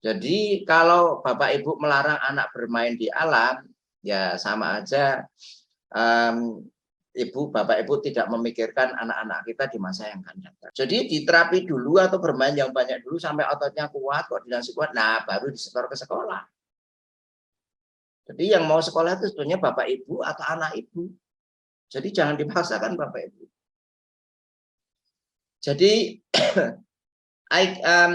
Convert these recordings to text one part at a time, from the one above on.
Jadi kalau Bapak Ibu melarang anak bermain di alam, ya sama aja Bapak Ibu tidak memikirkan anak-anak kita di masa yang akan datang. Jadi diterapi dulu atau bermain yang banyak dulu sampai ototnya kuat, koordinasi kuat, nah baru disetor ke sekolah. Jadi yang mau sekolah itu sebetulnya Bapak Ibu atau anak Ibu. Jadi jangan dipaksakan Bapak Ibu. Jadi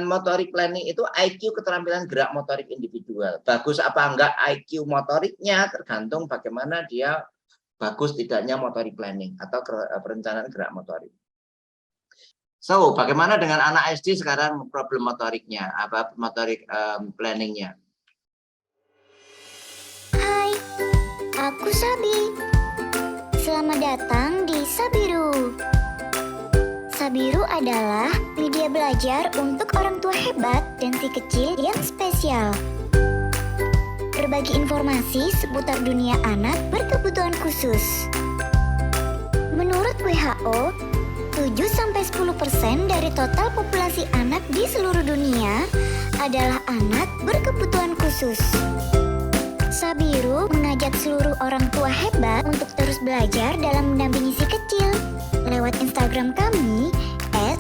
motorik planning itu IQ, keterampilan gerak motorik individual. Bagus apa enggak IQ motoriknya tergantung bagaimana dia bagus tidaknya motorik planning atau perencanaan gerak motorik. So, bagaimana dengan anak SD sekarang problem motoriknya, apa motorik planningnya? Hai, aku Sabi. Selamat datang di Sabiru. Sabiru adalah media belajar untuk orang tua hebat dan si kecil yang spesial. Berbagi informasi seputar dunia anak berkebutuhan khusus. Menurut WHO, 7-10% dari total populasi anak di seluruh dunia adalah anak berkebutuhan khusus. Sabiru mengajak seluruh orang tua hebat untuk terus belajar dalam mendampingi si kecil. Lewat Instagram kami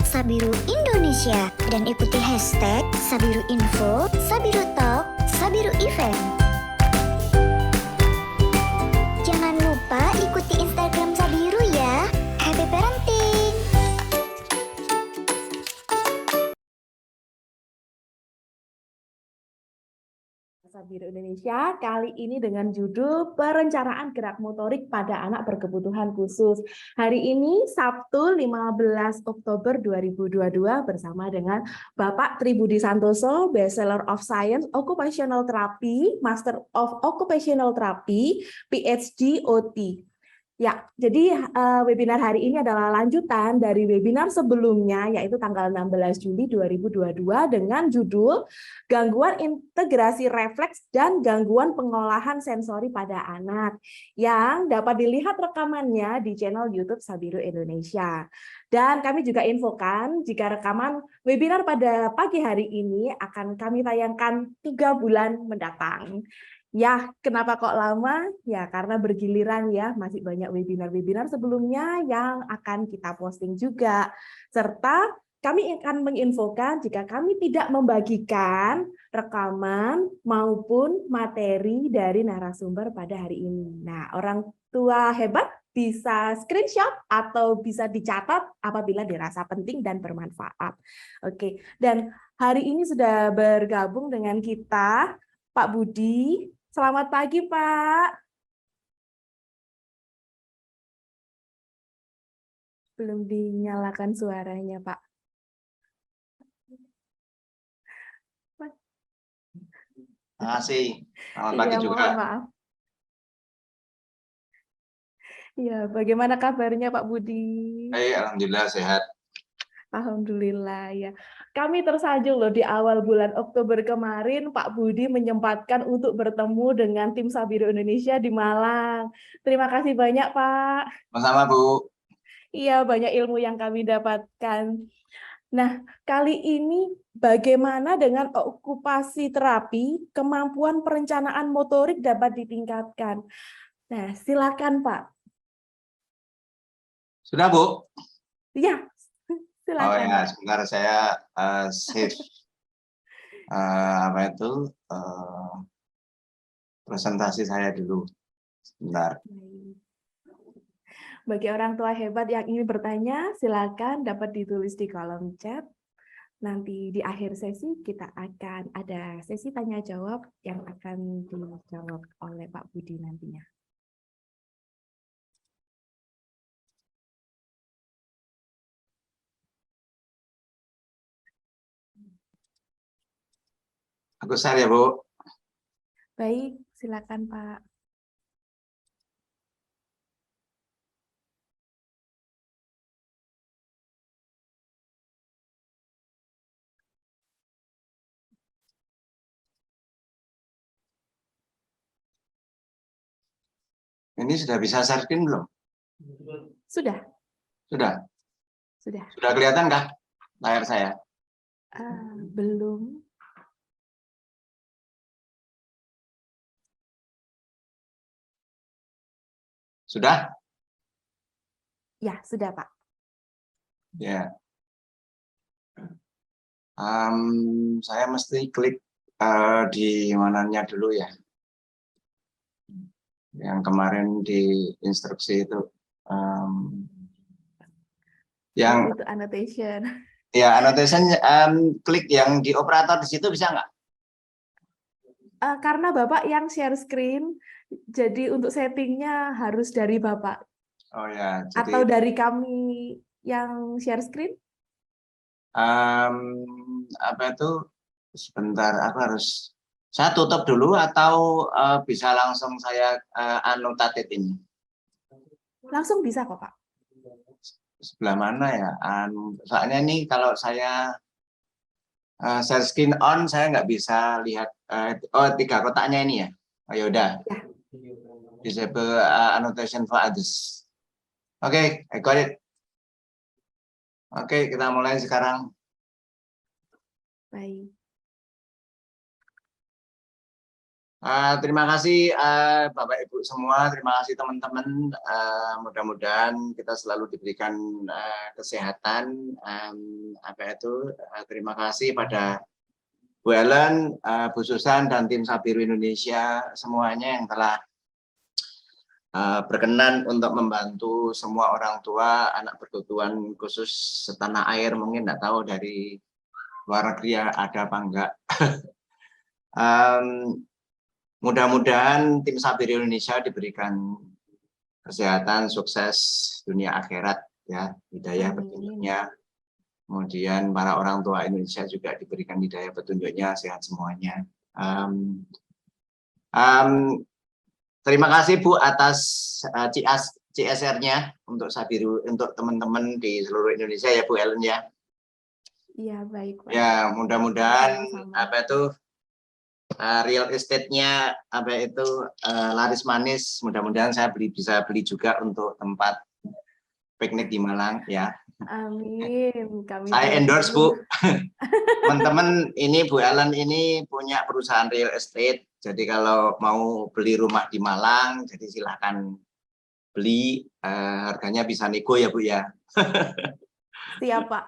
@sabiruindonesia dan ikuti hashtag #sabiruinfo, sabirutalk, sabiruevent. Jangan lupa ikuti Instagram Sabiru ya. Happy parenting! Sabiru Indonesia kali ini dengan judul Perencanaan Gerak Motorik pada Anak Berkebutuhan Khusus. Hari ini Sabtu 15 Oktober 2022 bersama dengan Bapak Tribudi Santoso, Bachelor of Science Occupational Therapy, Master of Occupational Therapy, PhD OT. Ya, jadi webinar hari ini adalah lanjutan dari webinar sebelumnya, yaitu tanggal 16 Juli 2022 dengan judul Gangguan Integrasi Refleks dan Gangguan Pengolahan Sensori pada Anak, yang dapat dilihat rekamannya di channel YouTube Sabiru Indonesia. Dan kami juga infokan jika rekaman webinar pada pagi hari ini akan kami tayangkan 3 bulan mendatang. Ya, kenapa kok lama? Ya, karena bergiliran ya, masih banyak webinar-webinar sebelumnya yang akan kita posting juga. Serta kami akan menginfokan jika kami tidak membagikan rekaman maupun materi dari narasumber pada hari ini. Nah, orang tua hebat bisa screenshot atau bisa dicatat apabila dirasa penting dan bermanfaat. Oke, dan hari ini sudah bergabung dengan kita Pak Budi. Selamat pagi, Pak. Belum dinyalakan suaranya, Pak. Terima kasih. Selamat pagi juga. Maaf. Ya, bagaimana kabarnya Pak Budi? Baik, alhamdulillah sehat. Alhamdulillah ya. Kami tersanjung loh di awal bulan Oktober kemarin Pak Budi menyempatkan untuk bertemu dengan tim Sabiru Indonesia di Malang. Terima kasih banyak Pak. Sama-sama Bu. Iya, banyak ilmu yang kami dapatkan. Nah, kali ini bagaimana dengan okupasi terapi, kemampuan perencanaan motorik dapat ditingkatkan. Nah, silakan Pak. Sudah Bu? Iya, silakan. Oh ya, sebentar saya save presentasi saya dulu. Sebentar. Bagi orang tua hebat yang ingin bertanya, silakan dapat ditulis di kolom chat. Nanti di akhir sesi kita akan ada sesi tanya jawab yang akan dijawab oleh Pak Budi nantinya. Aku share ya Bu. Baik, silakan Pak. Ini sudah bisa share screen belum? Sudah. Sudah? Sudah. Sudah kelihatan kah layar saya? Belum. Sudah? Ya, sudah Pak. Ya. Saya mesti klik di mananya dulu ya. Yang kemarin di instruksi itu. Yang Itu annotation. ya annotation, klik yang di operator di situ bisa nggak? Karena Bapak yang share screen, jadi untuk settingnya harus dari Bapak. Oh ya, Atau jadi dari kami yang share screen? apa itu sebentar, aku harus saya tutup dulu atau bisa langsung saya anotated ini? Langsung bisa kok Pak. Sebelah mana ya? Soalnya ini kalau saya share screen on, saya nggak bisa lihat. Oh, 3 kotaknya ini ya. Oh yaudah. Ya. Disable annotation for others. Oke, I got it. Oke, kita mulai sekarang. Baik. Terima kasih Bapak Ibu semua, terima kasih teman-teman. Mudah-mudahan kita selalu diberikan kesehatan. Terima kasih pada Bu Ellen, Bu Susan, dan tim Sabiru Indonesia semuanya yang telah berkenan untuk membantu semua orang tua anak berkebutuhan khusus setanah air. Mungkin nggak tahu dari luar negeri ada apa enggak. Mudah-mudahan tim Sabiru Indonesia diberikan kesehatan, sukses dunia akhirat, ya, hidayah petunjuknya. Kemudian para orang tua Indonesia juga diberikan hidayah petunjuknya, sehat semuanya. Terima kasih Bu atas CSR-nya untuk Sabiru, untuk teman-teman di seluruh Indonesia ya Bu Ellen ya. Iya baik Pak. Ya mudah-mudahan real estate-nya laris manis. Mudah-mudahan saya bisa beli juga untuk tempat piknik di Malang ya. Amin. Kami Saya endorse tunggu. Bu. Teman-teman, ini Bu Ellen ini punya perusahaan real estate. Jadi kalau mau beli rumah di Malang, jadi silakan beli. Harganya bisa nego ya Bu ya. Siap Pak.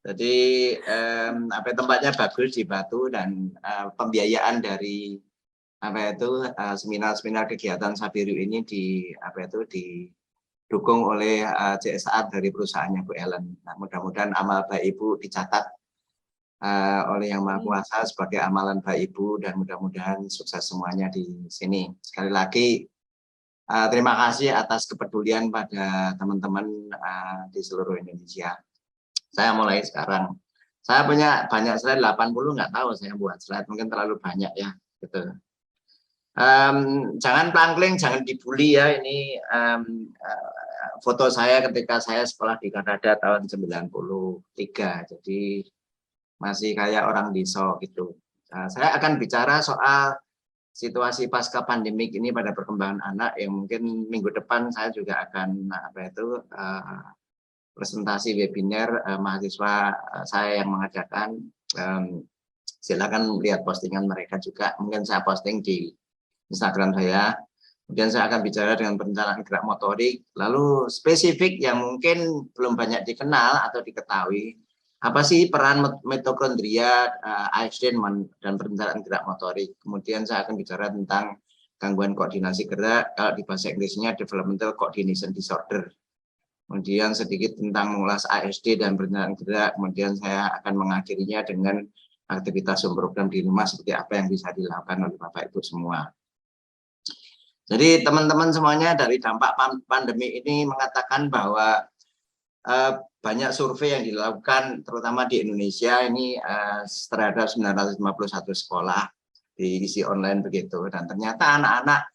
Jadi tempatnya bagus di Batu, dan pembiayaan dari seminar-seminar kegiatan Sabiru ini didukung oleh CSR dari perusahaannya Bu Ellen. Nah, mudah-mudahan amal baik Ibu dicatat oleh Yang Maha Kuasa sebagai amalan baik Ibu, dan mudah-mudahan sukses semuanya di sini. Sekali lagi terima kasih atas kepedulian pada teman-teman di seluruh Indonesia. Saya mulai sekarang. Saya punya banyak slide, 80 nggak tahu saya buat slide, mungkin terlalu banyak ya. Gitu. Jangan plangkling, jangan dibully ya. Ini foto saya ketika saya sekolah di Kanada tahun 93. Jadi masih kayak orang desa gitu. Saya akan bicara soal situasi pasca pandemik ini pada perkembangan anak, yang mungkin minggu depan saya juga akan presentasi webinar mahasiswa saya yang mengadakan. Silakan lihat postingan mereka juga, mungkin saya posting di Instagram saya. Kemudian saya akan bicara dengan perencanaan gerak motorik, lalu spesifik yang mungkin belum banyak dikenal atau diketahui, apa sih peran mitokondria, ASD dan perencanaan gerak motorik. Kemudian saya akan bicara tentang gangguan koordinasi gerak, kalau di bahasa Inggrisnya developmental coordination disorder. Kemudian sedikit tentang mengulas ASD dan perencanaan gerak. Kemudian saya akan mengakhirinya dengan aktivitas program di rumah seperti apa yang bisa dilakukan oleh Bapak Ibu semua. Jadi teman-teman semuanya, dari dampak pandemi ini mengatakan bahwa banyak survei yang dilakukan terutama di Indonesia ini terhadap 951 sekolah diisi online begitu, dan ternyata anak-anak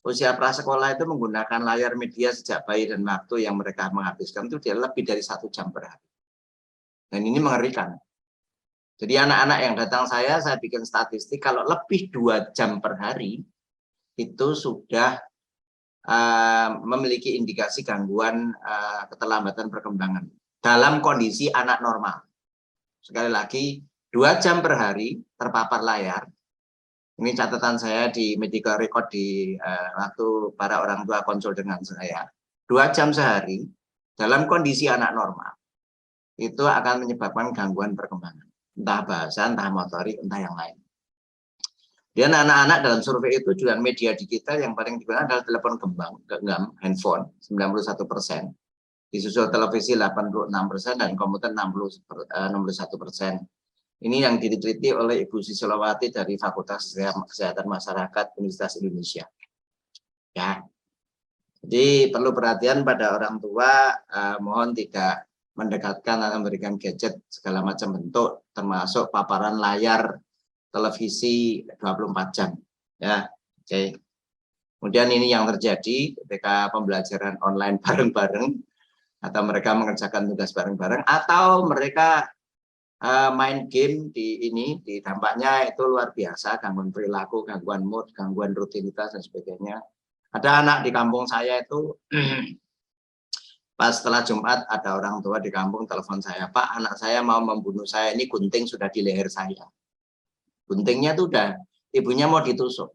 usia prasekolah itu menggunakan layar media sejak bayi, dan waktu yang mereka menghabiskan itu dia lebih dari 1 jam per hari. Dan ini mengerikan. Jadi anak-anak yang datang saya bikin statistik, kalau lebih 2 jam per hari itu sudah memiliki indikasi gangguan keterlambatan perkembangan dalam kondisi anak normal. Sekali lagi, 2 jam per hari terpapar layar Ini catatan saya di medical record di waktu para orang tua konsul dengan saya. 2 jam sehari dalam kondisi anak normal itu akan menyebabkan gangguan perkembangan. Entah bahasa, entah motorik, entah yang lain. Dan anak-anak dalam survei itu juga media digital yang paling digunakan adalah telepon genggam, handphone 91%, disusul televisi 86% dan komputer 61%. Ini yang diteliti oleh Ibu Sisolawati dari Fakultas Kesehatan Masyarakat Universitas Indonesia. Ya, jadi perlu perhatian pada orang tua, mohon tidak mendekatkan atau memberikan gadget segala macam bentuk, termasuk paparan layar televisi 24 jam. Ya, oke. Kemudian ini yang terjadi ketika pembelajaran online bareng-bareng, atau mereka mengerjakan tugas bareng-bareng, atau mereka main game di dampaknya itu luar biasa, gangguan perilaku, gangguan mood, gangguan rutinitas dan sebagainya. Ada anak di kampung saya itu pas setelah Jumat ada orang tua di kampung telepon saya, Pak, anak saya mau membunuh saya, ini gunting sudah di leher saya. Guntingnya itu udah ibunya mau ditusuk.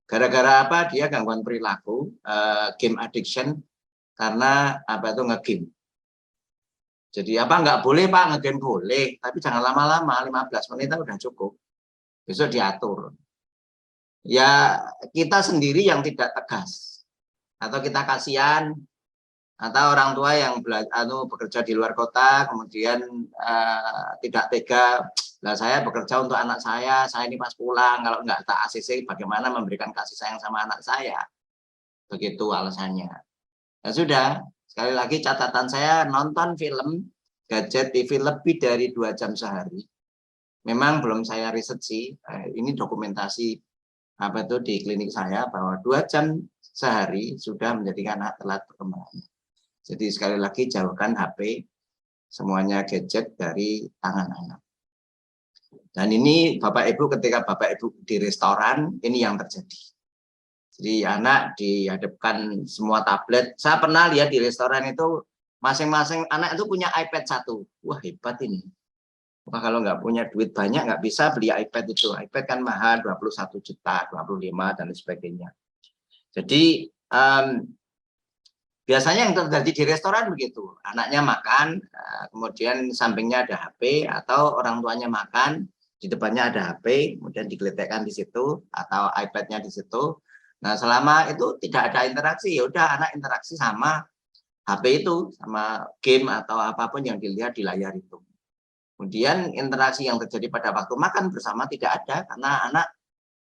Gara-gara apa? Dia gangguan perilaku, game addiction, karena apa itu ngegame. Jadi apa nggak boleh Pak ngegame boleh, tapi jangan lama-lama, 15 menit udah cukup. Besok diatur. Ya kita sendiri yang tidak tegas, atau kita kasihan, atau orang tua yang bekerja di luar kota, kemudian tidak tega. Nah, saya bekerja untuk anak saya ini pas pulang, kalau nggak tak ACC, bagaimana memberikan kasih sayang sama anak saya? Begitu alasannya. Ya sudah, sekali lagi catatan saya, nonton film gadget TV lebih dari 2 jam sehari. Memang belum saya riset sih, ini dokumentasi apa itu di klinik saya bahwa 2 jam sehari sudah menjadikan anak telat perkembangan. Jadi sekali lagi jauhkan HP, semuanya gadget dari tangan anak. Dan ini Bapak Ibu, ketika Bapak Ibu di restoran, ini yang terjadi. Jadi anak dihadapkan semua tablet. Saya pernah lihat di restoran itu masing-masing anak itu punya iPad 1. Wah hebat ini. Wah kalau nggak punya duit banyak nggak bisa beli iPad itu. iPad kan mahal 21 juta, 25 dan sebagainya. Jadi biasanya yang terjadi di restoran begitu. Anaknya makan, kemudian sampingnya ada HP, atau orang tuanya makan, di depannya ada HP, kemudian digeletekkan di situ, atau iPad-nya di situ. Nah selama itu tidak ada interaksi, ya udah anak interaksi sama HP itu, sama game atau apapun yang dilihat di layar itu. Kemudian interaksi yang terjadi pada waktu makan bersama tidak ada, karena anak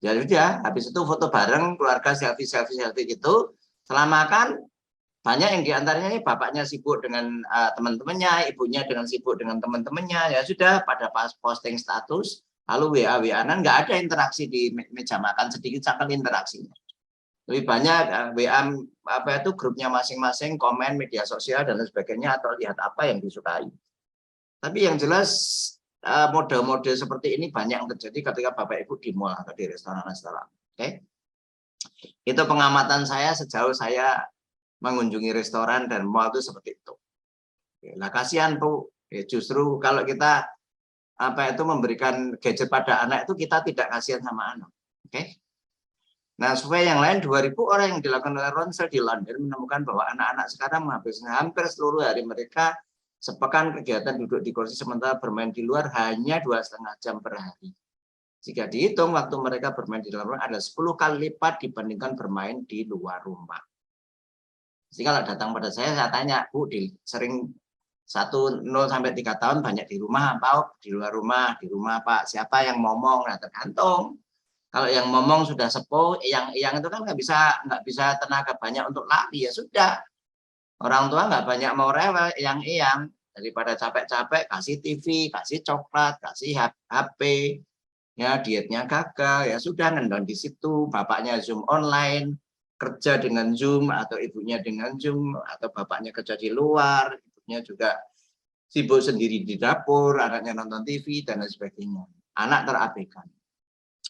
ya sudah habis itu foto bareng keluarga, selfie gitu. Setelah makan banyak yang diantaranya ini bapaknya sibuk dengan teman-temannya, ibunya dengan sibuk dengan teman-temannya, ya sudah pada pas posting status lalu WA-WA-an, nggak ada interaksi di meja makan, sedikit sekali interaksinya. Lebih banyak WA apa itu grupnya masing-masing, komen media sosial dan lain sebagainya, atau lihat apa yang disukai. Tapi yang jelas mode-mode seperti ini banyak yang terjadi ketika Bapak Ibu di mall atau di restoran-restoran. Oke. Itu pengamatan saya sejauh saya mengunjungi restoran dan mall itu seperti itu. Nah kasihan Bu, justru kalau kita apa itu memberikan gadget pada anak itu kita tidak kasihan sama anak. Oke. Nah, survei yang lain 2.000 orang yang dilakukan oleh Ronsel di London menemukan bahwa anak-anak sekarang menghabiskan hampir seluruh hari mereka sepekan kegiatan duduk di kursi sementara bermain di luar hanya 2,5 jam per hari. Jika dihitung waktu mereka bermain di dalam rumah ada 10 kali lipat dibandingkan bermain di luar rumah. Jadi kalau datang pada saya tanya, Bu, sering 0 sampai 3 tahun banyak di rumah apa di luar rumah? Di rumah Pak, siapa yang ngomong? Nah, tergantung. Kalau yang ngomong sudah sepuh, yang itu kan nggak bisa tenaga banyak untuk lari, ya sudah. Orang tua nggak banyak mau rewel, yang daripada capek-capek kasih TV, kasih coklat, kasih HP, ya dietnya gagal, ya sudah ngendon di situ, bapaknya Zoom online, kerja dengan Zoom atau ibunya dengan Zoom, atau bapaknya kerja di luar, ibunya juga sibuk sendiri di dapur, anaknya nonton TV dan lain sebagainya. Anak terabaikan.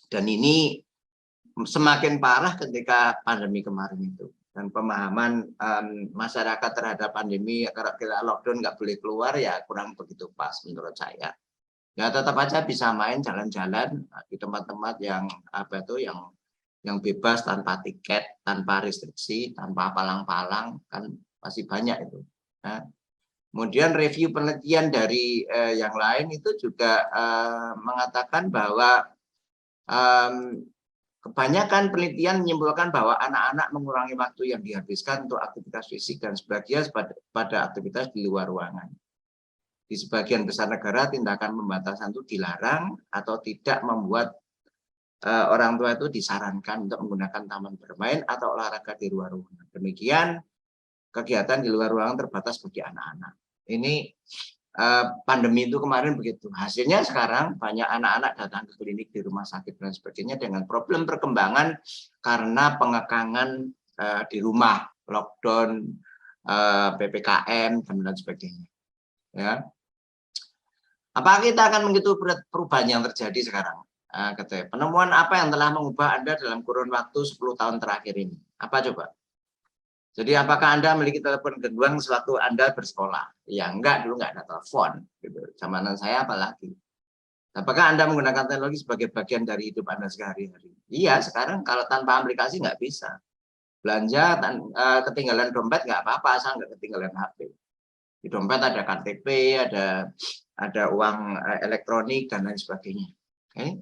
Dan ini semakin parah ketika pandemi kemarin itu. Dan pemahaman masyarakat terhadap pandemi, kalau kita lockdown nggak boleh keluar, ya kurang begitu pas menurut saya. Ya tetap aja bisa main jalan-jalan di tempat-tempat yang yang bebas tanpa tiket, tanpa restriksi, tanpa palang-palang, kan masih banyak itu. Nah, kemudian review penelitian dari yang lain itu juga mengatakan bahwa kebanyakan penelitian menyimpulkan bahwa anak-anak mengurangi waktu yang dihabiskan untuk aktivitas fisik dan sebagian pada aktivitas di luar ruangan. Di sebagian besar negara, tindakan pembatasan itu dilarang atau tidak membuat orang tua itu disarankan untuk menggunakan taman bermain atau olahraga di luar ruangan. Demikian, kegiatan di luar ruangan terbatas bagi anak-anak. Ini pandemi itu kemarin begitu. Hasilnya sekarang banyak anak-anak datang ke klinik di rumah sakit dan sebagainya dengan problem perkembangan karena pengekangan di rumah, lockdown, PPKM, dan lain sebagainya. Ya. Apa kita akan mengikuti perubahan yang terjadi sekarang? Penemuan apa yang telah mengubah Anda dalam kurun waktu 10 tahun terakhir ini? Apa coba? Jadi apakah Anda memiliki telepon genggam sewaktu Anda bersekolah? Ya enggak, dulu enggak ada telepon. Gitu. Zamanan saya apalagi. Apakah Anda menggunakan teknologi sebagai bagian dari hidup Anda sehari-hari? Iya, sekarang kalau tanpa aplikasi nggak bisa. Belanja, ketinggalan dompet nggak apa-apa, asal nggak ketinggalan HP. Di dompet ada KTP, ada uang elektronik, dan lain sebagainya. Okay.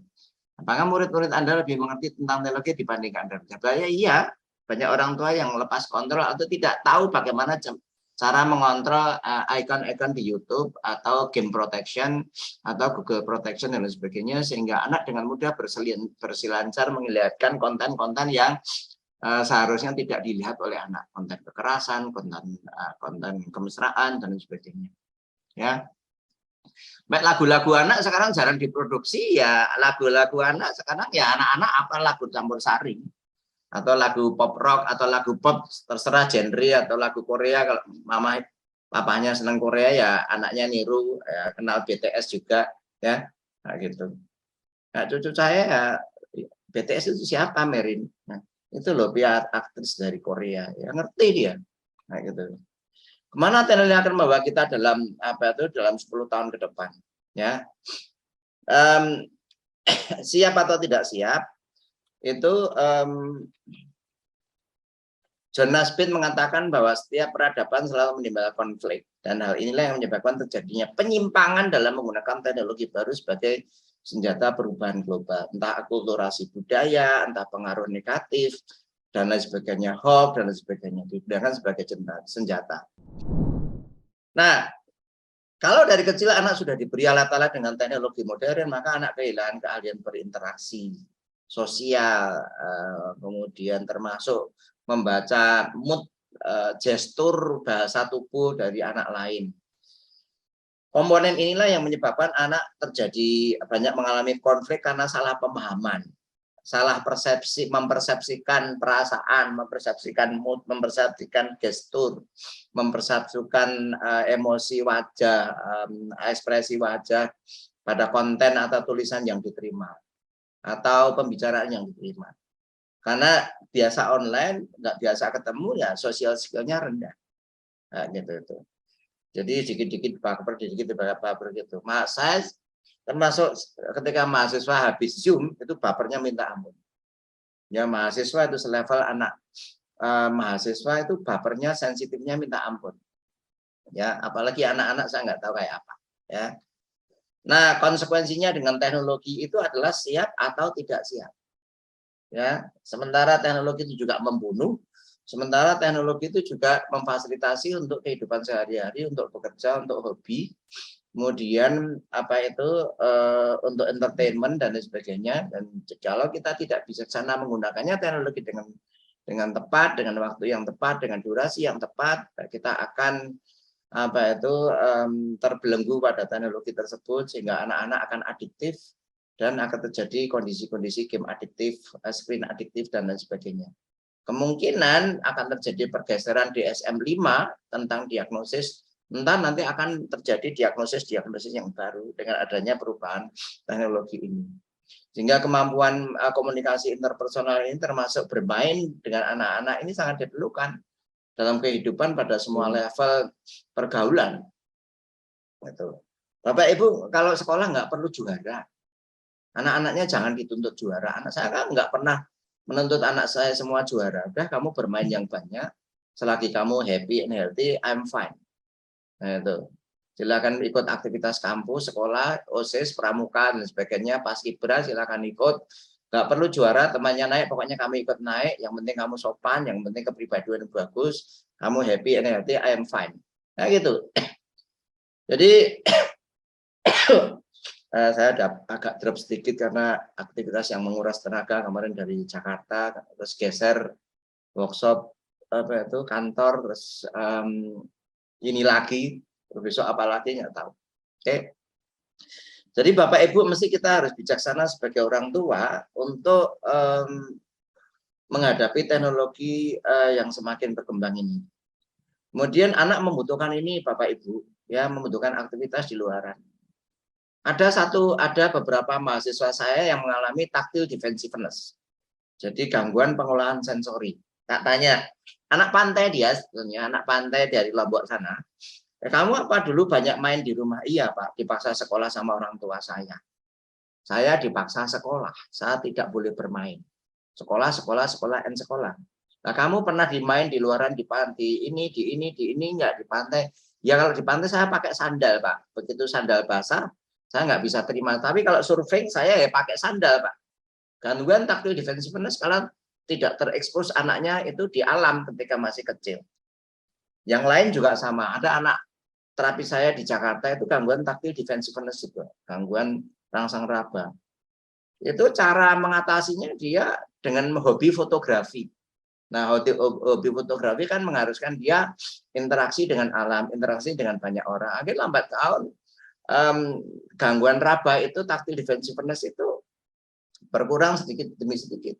Apakah murid-murid Anda lebih mengerti tentang teknologi dibandingkan Anda? Ya, iya. Banyak orang tua yang lepas kontrol atau tidak tahu bagaimana cara mengontrol icon-icon di YouTube atau game protection atau Google protection dan lain sebagainya, sehingga anak dengan mudah berselancar melihatkan konten-konten yang seharusnya tidak dilihat oleh anak, konten kekerasan, konten kemesraan, dan lain sebagainya. Ya, baik, lagu-lagu anak sekarang jarang diproduksi, ya lagu-lagu anak sekarang ya anak-anak apa lagu campur sari atau lagu pop rock atau lagu pop, terserah genre, atau lagu Korea. Kalau mama papanya senang Korea ya anaknya niru, ya, kenal BTS juga ya, nah, gitu. Nah, cucu saya ya, BTS itu siapa, Merin? Nah, itu loh biar aktris dari Korea, ya ngerti dia. Nah, gitu. Kemana teknologi akan membawa kita dalam dalam 10 tahun ke depan? Ya, siap atau tidak siap? Itu John Naisbitt mengatakan bahwa setiap peradaban selalu menimbulkan konflik, dan hal inilah yang menyebabkan terjadinya penyimpangan dalam menggunakan teknologi baru sebagai senjata perubahan global, entah akulturasi budaya, entah pengaruh negatif, dan lain sebagainya, hoax, dan lain sebagainya, digunakan sebagai senjata. Nah, kalau dari kecil anak sudah diberi alat-alat dengan teknologi modern, maka anak kehilangan keahlian berinteraksi sosial, kemudian termasuk membaca mood, gestur, bahasa tubuh dari anak lain. Komponen inilah yang menyebabkan anak terjadi banyak mengalami konflik karena salah pemahaman, salah persepsi, mempersepsikan perasaan, mempersepsikan mood, mempersepsikan gestur, mempersepsikan emosi wajah, ekspresi wajah pada konten atau tulisan yang diterima atau pembicaraan yang diterima. Karena biasa online, nggak biasa ketemu, ya sosial skill-nya rendah. Nah, gitu itu. Jadi dikit-dikit baper, dikit-dikit baper gitu. Saya termasuk ketika mahasiswa habis Zoom, itu bapernya minta ampun. Ya, mahasiswa itu selevel anak mahasiswa itu bapernya, sensitifnya minta ampun. Ya, apalagi anak-anak saya nggak tahu kayak apa. Ya. Nah, konsekuensinya dengan teknologi itu adalah siap atau tidak siap. Ya, sementara teknologi itu juga membunuh, sementara teknologi itu juga memfasilitasi untuk kehidupan sehari-hari, untuk bekerja, untuk hobi, kemudian untuk entertainment dan lain sebagainya. Dan kalau kita tidak bijaksana menggunakannya teknologi dengan tepat, dengan waktu yang tepat, dengan durasi yang tepat, kita akan terbelenggu pada teknologi tersebut, sehingga anak-anak akan adiktif dan akan terjadi kondisi-kondisi game adiktif, screen adiktif, dan lain sebagainya. Kemungkinan akan terjadi pergeseran DSM-5 tentang diagnosis, entah nanti akan terjadi diagnosis yang baru dengan adanya perubahan teknologi ini. Sehingga kemampuan komunikasi interpersonal ini termasuk bermain dengan anak-anak ini sangat diperlukan dalam kehidupan pada semua level pergaulan. Gitu. Bapak Ibu kalau sekolah nggak perlu juara. Anak-anaknya jangan dituntut juara. Anak saya kan nggak pernah menuntut anak saya semua juara. Udah kamu bermain yang banyak, selagi kamu happy and healthy, I'm fine. Nah, itu. Silakan ikut aktivitas kampus, sekolah, OSIS, pramuka, dan sebagainya. Paskibra silakan ikut. Nggak perlu juara, temannya naik, pokoknya kami ikut naik. Yang penting kamu sopan, yang penting kepribadian bagus, kamu happy and healthy, I'm fine. Nah gitu. Jadi saya agak drop sedikit karena aktivitas yang menguras tenaga kemarin dari Jakarta, terus geser workshop apa itu kantor, terus ini lagi, terus besok apa lagi nggak tahu. Oke. Jadi Bapak Ibu mesti kita harus bijaksana sebagai orang tua untuk menghadapi teknologi yang semakin berkembang ini. Kemudian anak membutuhkan ini Bapak Ibu, ya membutuhkan aktivitas di luaran. Ada beberapa mahasiswa saya yang mengalami tactile defensiveness. Jadi gangguan pengolahan sensori. Tak tanya, anak pantai dia sebetulnya, anak pantai dari Lombok sana. Kamu apa dulu banyak main di rumah? Iya Pak, dipaksa sekolah sama orang tua saya. Saya dipaksa sekolah, saya tidak boleh bermain. Sekolah, and sekolah. Nah kamu pernah dimain di luaran di ini enggak di pantai? Ya kalau di pantai saya pakai sandal Pak. Begitu sandal basah, saya nggak bisa terima. Tapi kalau surfing saya ya pakai sandal Pak. Gangguan tactile defensiveness kalau tidak terekspos anaknya itu di alam ketika masih kecil. Yang lain juga sama. Ada anak terapi saya di Jakarta itu gangguan tactile defensiveness juga, gangguan rangsang raba. Itu cara mengatasinya dia dengan hobi fotografi. Nah, hobi fotografi kan mengharuskan dia interaksi dengan alam, interaksi dengan banyak orang. Akhirnya lambat tahun gangguan raba itu tactile defensiveness itu berkurang sedikit demi sedikit.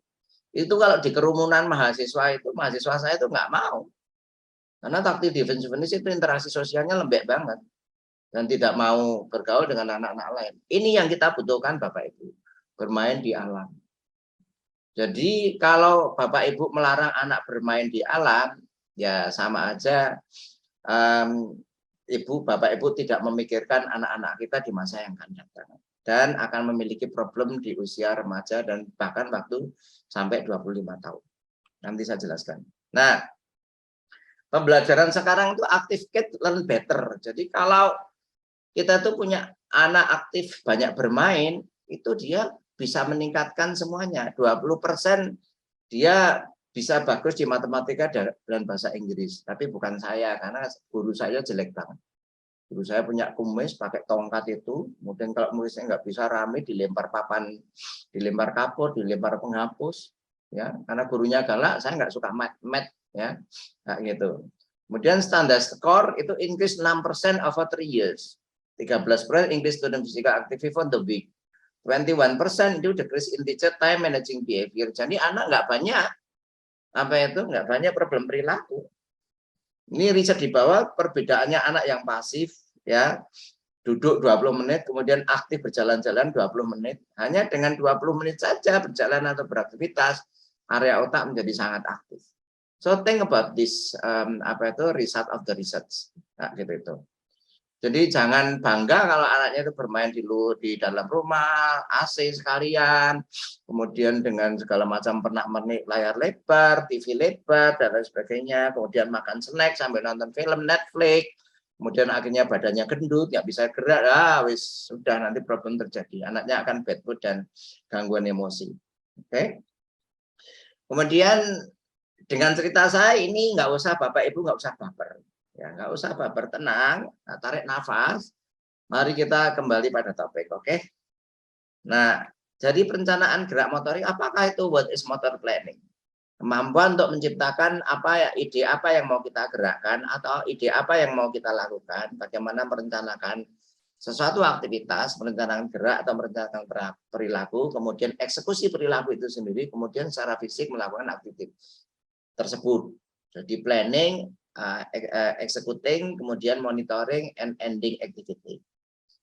Itu kalau di kerumunan mahasiswa saya itu nggak mau. Karena tactile defensiveness itu interaksi sosialnya lembek banget. Dan tidak mau bergaul dengan anak-anak lain. Ini yang kita butuhkan Bapak Ibu. Bermain di alam. Jadi kalau Bapak Ibu melarang anak bermain di alam, ya sama aja Bapak Ibu tidak memikirkan anak-anak kita di masa yang akan datang. Dan akan memiliki problem di usia remaja dan bahkan waktu sampai 25 tahun. Nanti saya jelaskan. Nah, pembelajaran sekarang itu active kid learn better. Jadi kalau kita tuh punya anak aktif banyak bermain, itu dia bisa meningkatkan semuanya. 20% dia bisa bagus di matematika dan bahasa Inggris. Tapi bukan saya, karena guru saya jelek banget. Guru saya punya kumis pakai tongkat itu, kemudian kalau nulisnya nggak bisa rame, dilempar papan, dilempar kapur, dilempar penghapus, ya. Karena gurunya galak, saya nggak suka math, ya, nah, gitu. Kemudian standar skor itu increase 6% over 3 years, 13% English student physical activity for the week, 21% itu decrease in teacher time managing behavior. Jadi anak nggak banyak problem perilaku. Ini riset di bawah perbedaannya anak yang pasif, ya, duduk 20 menit, kemudian aktif berjalan-jalan 20 menit. Hanya dengan 20 menit saja berjalan atau beraktivitas, area otak menjadi sangat aktif. So think about this, result of the research. Nah, gitu itu. Jadi jangan bangga kalau anaknya itu bermain di dalam rumah, AC sekalian, kemudian dengan segala macam pernak-pernik layar lebar, TV lebar, dan lain sebagainya, kemudian makan snack sambil nonton film Netflix, kemudian akhirnya badannya gendut, nggak bisa gerak, sudah nanti problem terjadi. Anaknya akan bad mood dan gangguan emosi. Oke. Kemudian dengan cerita saya ini nggak usah Bapak Ibu nggak usah baper. Ya, nggak usah baper, tenang, tarik nafas. Mari kita kembali pada topik, oke? Nah, jadi perencanaan gerak motorik, apakah itu what is motor planning? Kemampuan untuk menciptakan ide apa yang mau kita gerakkan atau ide apa yang mau kita lakukan, bagaimana merencanakan sesuatu aktivitas, merencanakan gerak atau merencanakan perilaku, kemudian eksekusi perilaku itu sendiri, kemudian secara fisik melakukan aktivitas tersebut. Jadi planning, executing, kemudian monitoring, and ending activity.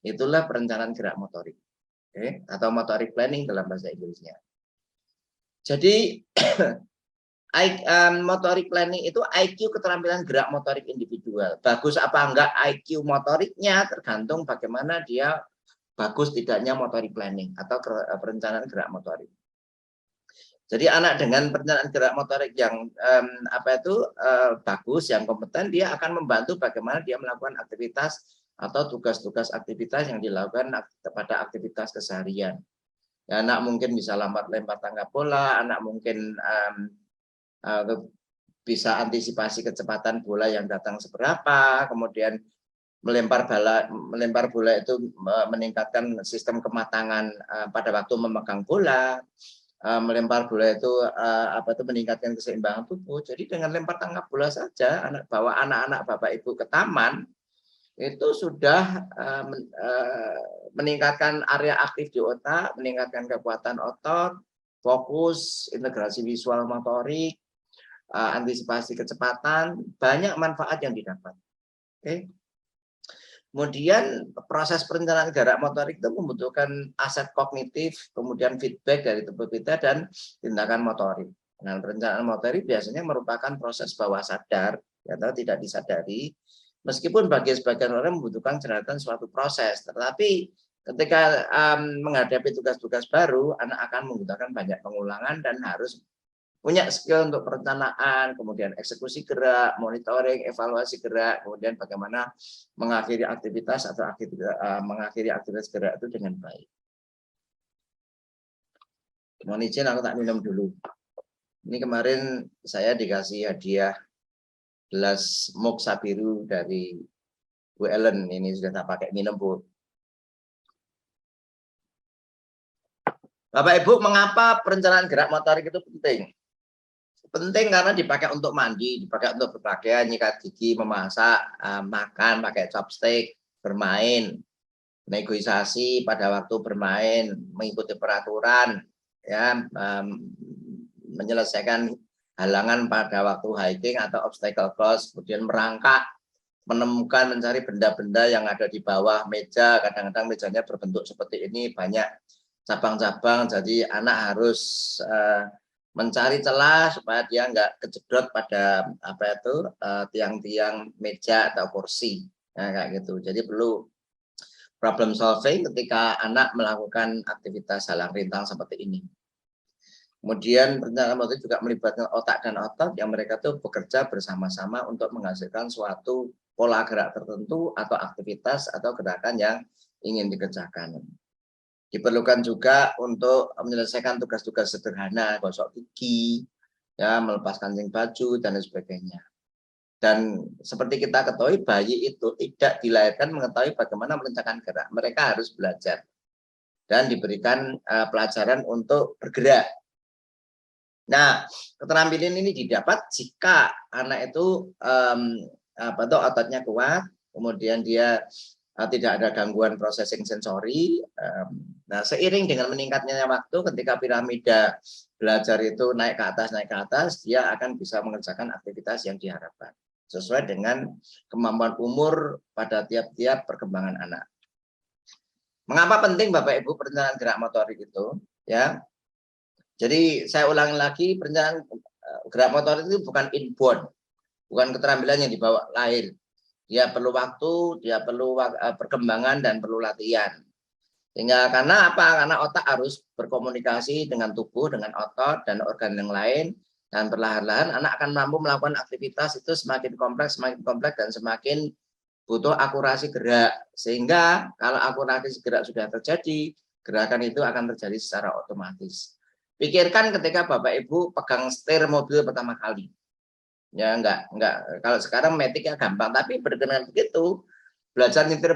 Itulah perencanaan gerak motorik, atau motorik planning dalam bahasa Inggrisnya. Jadi Motorik planning itu IQ keterampilan gerak motorik individual. Bagus apa enggak IQ motoriknya tergantung bagaimana dia bagus tidaknya motorik planning atau perencanaan gerak motorik. Jadi anak dengan perencanaan gerak motorik yang bagus, yang kompeten, dia akan membantu bagaimana dia melakukan aktivitas atau tugas-tugas aktivitas yang dilakukan pada aktivitas keseharian. Ya, anak mungkin bisa lempar tangkap bola, anak mungkin bisa antisipasi kecepatan bola yang datang seberapa, kemudian melempar bola itu meningkatkan sistem kematangan pada waktu memegang bola. Melempar bola itu meningkatkan keseimbangan tubuh. Jadi dengan lempar tangkap bola saja, bawa anak-anak Bapak Ibu ke taman itu sudah meningkatkan area aktif di otak, meningkatkan kekuatan otot, fokus, integrasi visual motorik, antisipasi kecepatan, banyak manfaat yang didapat. Oke. Kemudian proses perencanaan gerak motorik itu membutuhkan aset kognitif, kemudian feedback dari tubuh kita dan tindakan motorik. Nah, perencanaan motorik biasanya merupakan proses bawah sadar atau tidak disadari, meskipun bagi sebagian orang membutuhkan jeratan suatu proses. Tetapi ketika menghadapi tugas-tugas baru, anak akan menggunakan banyak pengulangan dan harus punya skill untuk perencanaan, kemudian eksekusi gerak, monitoring, evaluasi gerak, kemudian bagaimana mengakhiri aktivitas atau mengakhiri aktivitas gerak itu dengan baik. Mohon izin aku tak minum dulu. Ini kemarin saya dikasih hadiah gelas mug Sabiru dari Bu Ellen. Ini sudah tak pakai minum, Bu. Bapak Ibu, mengapa perencanaan gerak motorik itu penting? Penting karena dipakai untuk mandi, dipakai untuk berpakaian, nyikat gigi, memasak, makan, pakai chopstick, bermain, negosiasi pada waktu bermain, mengikuti peraturan, ya, menyelesaikan halangan pada waktu hiking atau obstacle course, kemudian merangkak, menemukan, mencari benda-benda yang ada di bawah meja. Kadang-kadang mejanya berbentuk seperti ini, banyak cabang-cabang, jadi anak harus mencari celah supaya dia nggak kejedot pada tiang-tiang meja atau kursi, nah, kayak gitu. Jadi perlu problem solving ketika anak melakukan aktivitas halang rintang seperti ini. Kemudian perencanaan motorik juga melibatkan otak dan otot yang mereka tuh bekerja bersama-sama untuk menghasilkan suatu pola gerak tertentu atau aktivitas atau gerakan yang ingin dikerjakan. Diperlukan juga untuk menyelesaikan tugas-tugas sederhana, gosok gigi, ya, melepas kancing baju, dan lain sebagainya. Dan seperti kita ketahui, bayi itu tidak dilahirkan mengetahui bagaimana merencanakan gerak. Mereka harus belajar dan diberikan pelajaran untuk bergerak. Nah, keterampilan ini didapat jika anak itu ototnya kuat, kemudian dia tidak ada gangguan processing sensori. Nah, seiring dengan meningkatnya waktu, ketika piramida belajar itu naik ke atas, dia akan bisa mengerjakan aktivitas yang diharapkan sesuai dengan kemampuan umur pada tiap-tiap perkembangan anak. Mengapa penting Bapak Ibu perencanaan gerak motorik itu? Ya, jadi saya ulangi lagi, perencanaan gerak motorik itu bukan inborn, bukan keterampilan yang dibawa lahir. Dia perlu waktu, dia perlu perkembangan dan perlu latihan. Sehingga karena apa? Karena otak harus berkomunikasi dengan tubuh, dengan otot dan organ yang lain, dan perlahan-lahan anak akan mampu melakukan aktivitas itu semakin kompleks dan semakin butuh akurasi gerak. Sehingga kalau akurasi gerak sudah terjadi, gerakan itu akan terjadi secara otomatis. Pikirkan ketika Bapak Ibu pegang setir mobil pertama kali. Ya enggak, kalau sekarang metiknya gampang, tapi berkenaan begitu, belajar nyetir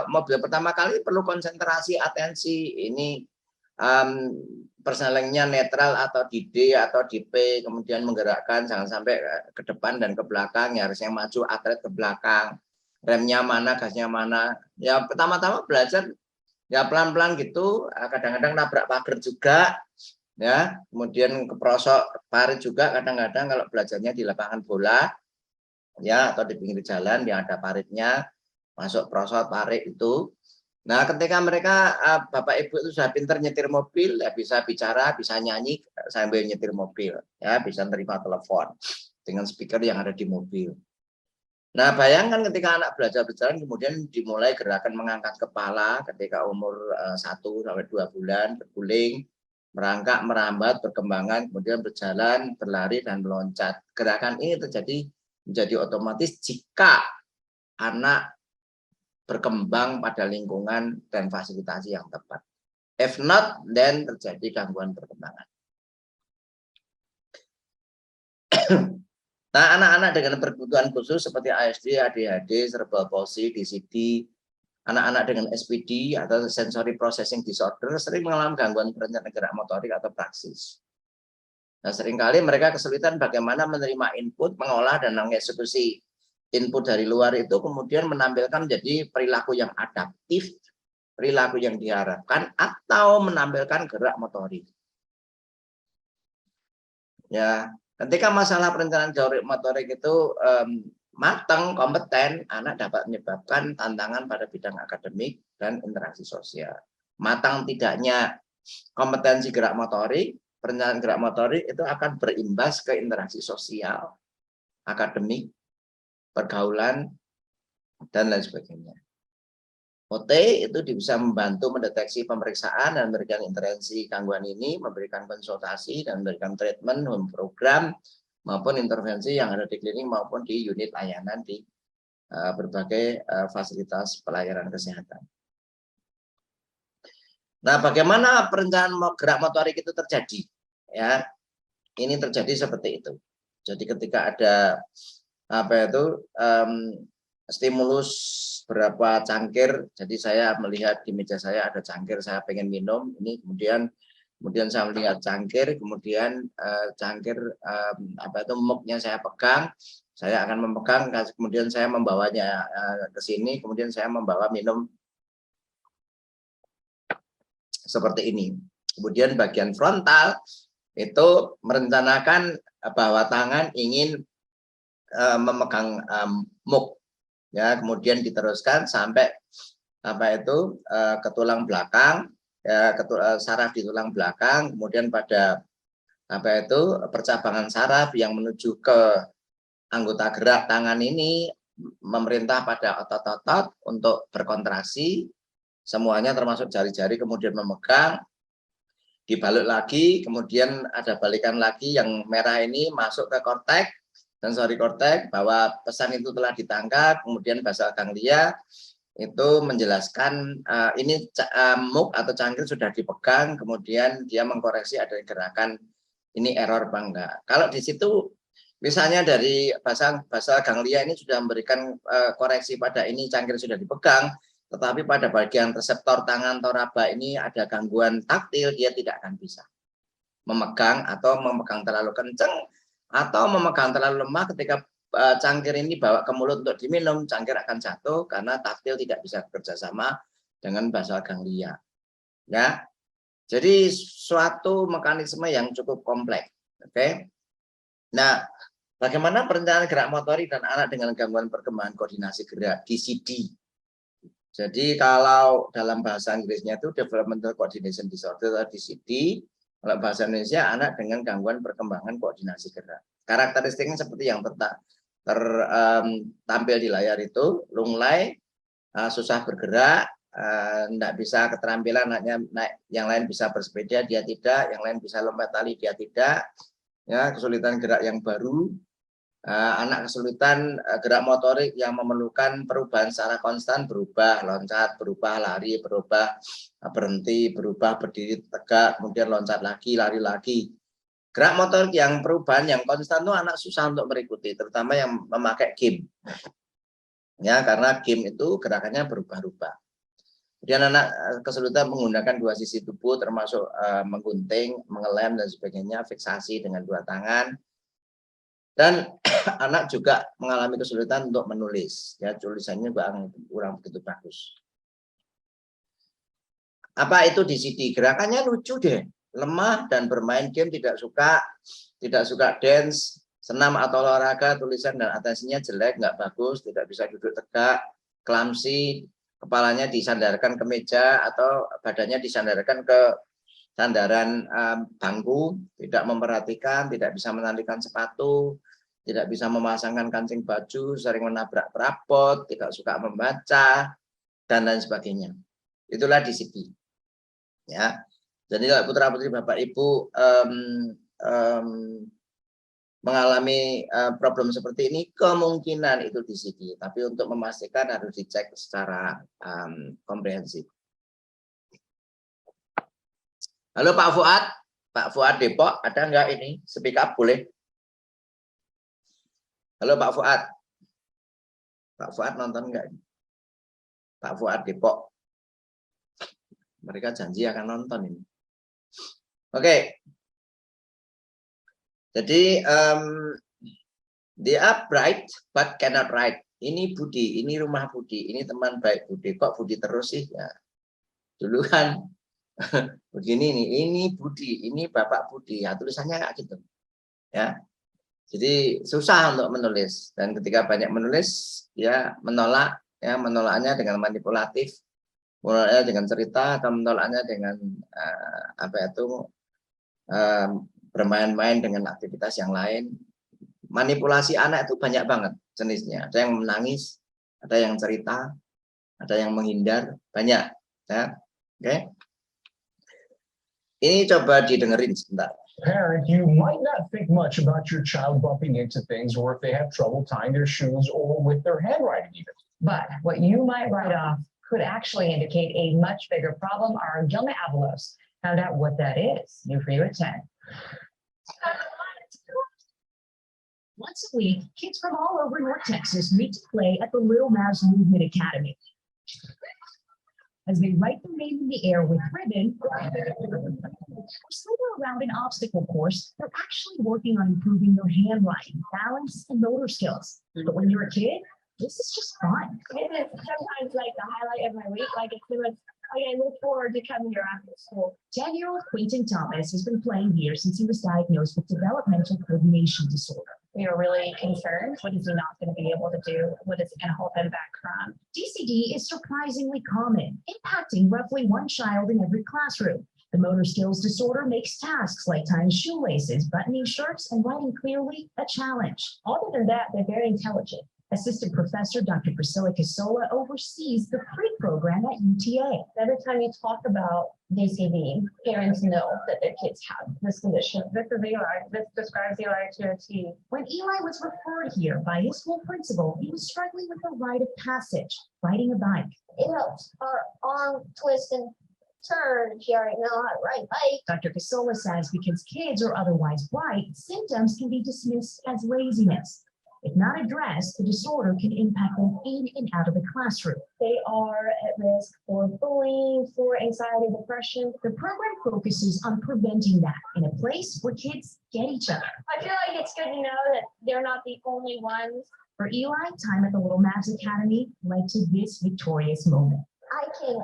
mobil pertama kali perlu konsentrasi, atensi, ini persnelingnya netral atau di D atau di P, kemudian menggerakkan jangan sampai ke depan dan ke belakang, ya harusnya maju, atlet ke belakang, remnya mana, gasnya mana. Ya pertama-tama belajar ya pelan-pelan gitu, kadang-kadang nabrak pagar juga, ya, kemudian keprosok parit juga kadang-kadang kalau belajarnya di lapangan bola, ya, atau di pinggir jalan yang ada paritnya, masuk prosot parit itu. Nah, ketika mereka Bapak Ibu itu sudah pintar nyetir mobil, ya bisa bicara, bisa nyanyi, sambil nyetir mobil, ya bisa terima telepon dengan speaker yang ada di mobil. Nah, bayangkan ketika anak belajar berjalan, kemudian dimulai gerakan mengangkat kepala ketika umur 1 sampai 2 bulan, berguling, merangkak, merambat, perkembangan, kemudian berjalan, berlari, dan meloncat. Gerakan ini terjadi menjadi otomatis jika anak berkembang pada lingkungan dan fasilitasi yang tepat. If not, then terjadi gangguan perkembangan. Nah, anak-anak dengan berkebutuhan khusus seperti ASD, ADHD, cerebral palsy, DCD, anak-anak dengan SPD atau sensory processing disorder sering mengalami gangguan perencanaan gerak motorik atau praksis. Nah, seringkali mereka kesulitan bagaimana menerima input, mengolah, dan mengeksekusi input dari luar itu, kemudian menampilkan menjadi perilaku yang adaptif, perilaku yang diharapkan, atau menampilkan gerak motorik. Ya, ketika masalah perencanaan gerak motorik itu matang, kompeten, anak dapat menyebabkan tantangan pada bidang akademik dan interaksi sosial. Matang tidaknya kompetensi gerak motorik, perencanaan gerak motorik itu akan berimbas ke interaksi sosial, akademik, pergaulan, dan lain sebagainya. OT itu bisa membantu mendeteksi pemeriksaan dan memberikan intervensi gangguan ini, memberikan konsultasi dan memberikan treatment, home program, maupun intervensi yang ada di klinik maupun di unit layanan di berbagai fasilitas pelayanan kesehatan. Nah, bagaimana perencanaan gerak motorik itu terjadi? Ya, ini terjadi seperti itu. Jadi ketika ada stimulus berapa cangkir, jadi saya melihat di meja saya ada cangkir, saya pengen minum, ini kemudian saya melihat cangkir, kemudian mugnya saya pegang, saya akan memegang, kemudian saya membawanya ke sini, kemudian saya membawa minum seperti ini. Kemudian bagian frontal itu merencanakan bahwa tangan ingin memegang mug, ya, kemudian diteruskan sampai ke tulang belakang, ya, saraf di tulang belakang, kemudian pada percabangan saraf yang menuju ke anggota gerak tangan ini memerintah pada otot-otot untuk berkontraksi, semuanya termasuk jari-jari, kemudian memegang, dibalut lagi, kemudian ada balikan lagi yang merah ini masuk ke korteks, sensory cortex, bahwa pesan itu telah ditangkap, kemudian basal ganglia itu menjelaskan ini mug atau cangkir sudah dipegang, kemudian dia mengkoreksi ada gerakan ini error apa enggak. Kalau di situ misalnya dari basal ganglia ini sudah memberikan koreksi pada ini cangkir sudah dipegang, tetapi pada bagian reseptor tangan atau raba ini ada gangguan taktil, dia tidak akan bisa memegang atau memegang terlalu kencang atau memegang terlalu lemah. Ketika cangkir ini bawa ke mulut untuk diminum, cangkir akan jatuh karena taktil tidak bisa bekerja sama dengan basal ganglia. Ya, jadi suatu mekanisme yang cukup kompleks. Oke. Nah, bagaimana perencanaan gerak motorik dan anak dengan gangguan perkembangan koordinasi gerak (DCD)? Jadi kalau dalam bahasa Inggrisnya itu Developmental Coordination Disorder atau DCD. Kalau bahasa Indonesia, anak dengan gangguan perkembangan koordinasi gerak. Karakteristiknya seperti yang tampil di layar itu, lunglai, susah bergerak, tidak bisa keterampilan, anaknya naik, yang lain bisa bersepeda, dia tidak, yang lain bisa lompat tali, dia tidak, ya, kesulitan gerak yang baru, anak kesulitan gerak motorik yang memerlukan perubahan secara konstan, berubah, loncat, berubah, lari, berubah, berhenti, berubah, berdiri tegak, kemudian loncat lagi, lari lagi. Gerak motorik yang perubahan yang konstan itu anak susah untuk mengikuti, terutama yang memakai game. Ya, karena game itu gerakannya berubah-ubah. Kemudian anak kesulitan menggunakan dua sisi tubuh, termasuk menggunting, mengelem, dan sebagainya, fiksasi dengan dua tangan. Dan anak juga mengalami kesulitan untuk menulis, ya, tulisannya kurang begitu bagus. Apa itu DCD? Gerakannya lucu deh, lemah dan bermain game, tidak suka dance, senam atau olahraga, tulisan dan atensinya jelek, nggak bagus, tidak bisa duduk tegak, clumsy, kepalanya disandarkan ke meja atau badannya disandarkan ke sandaran bangku, tidak memperhatikan, tidak bisa menalikan sepatu, tidak bisa memasangkan kancing baju, sering menabrak perabot, tidak suka membaca, dan lain sebagainya. Itulah DCP. Ya, jadi kalau putra putri Bapak Ibu mengalami problem seperti ini, kemungkinan itu DCP. Tapi untuk memastikan harus dicek secara komprehensif. Halo Pak Fuad Depok, ada nggak ini? Speak up boleh? Halo Pak Fuad nonton nggak? Pak Fuad Depok. Mereka janji akan nonton ini. Oke. Jadi they are bright but cannot write. Ini Budi, ini rumah Budi, ini teman baik Budi. Kok Budi terus sih? Ya. Dulu kan begini nih, ini Budi, ini Bapak Budi. Ya, tulisannya kayak gitu. Ya. Jadi susah untuk menulis, dan ketika banyak menulis ya menolak, ya menolaknya dengan manipulatif, menolaknya dengan cerita, atau menolaknya dengan bermain-main dengan aktivitas yang lain. Manipulasi anak itu banyak banget jenisnya. Ada yang menangis, ada yang cerita, ada yang menghindar, banyak. Ya. Oke. Ini coba didengerin sebentar. Parent, you might not think much about your child bumping into things, or if they have trouble tying their shoes, or with their handwriting even. But what you might write off could actually indicate a much bigger problem. Our Gilma Avalos found out what that is. New for you at 10. Once a week, kids from all over North Texas meet to play at the Little Mavs Movement Academy. As they write their name in the air with ribbon or slither around an obstacle course, they're actually working on improving their handwriting, balance, and motor skills. But when you're a kid, this is just fun. It is sometimes like the highlight of my week. Like I look forward to coming here after school. 10-year-old Quentin Thomas has been playing here since he was diagnosed with developmental coordination disorder. We are really concerned. What is he not going to be able to do? What is it going to hold him back from? DCD is surprisingly common, impacting roughly one child in every classroom. The motor skills disorder makes tasks like tying shoelaces, buttoning shirts, and writing clearly a challenge. Other than that, they're very intelligent. Assistant Professor Dr. Priscilla Casola oversees the pre-program at UTA. Every time you talk about DCD, parents know that their kids have this condition. This is Eli. This describes Eli to a T. When Eli was referred here by his school principal, he was struggling with the rite of passage, riding a bike. It helps our arm twist and turn if you already know how to ride bike. Dr. Casola says because kids are otherwise bright, symptoms can be dismissed as laziness. If not addressed, the disorder can impact them in and out of the classroom. They are at risk for bullying, for anxiety, depression. The program focuses on preventing that in a place where kids get each other. I feel like it's good to know that they're not the only ones. For Eli, time at the Little Mavs Academy led to this victorious moment. I can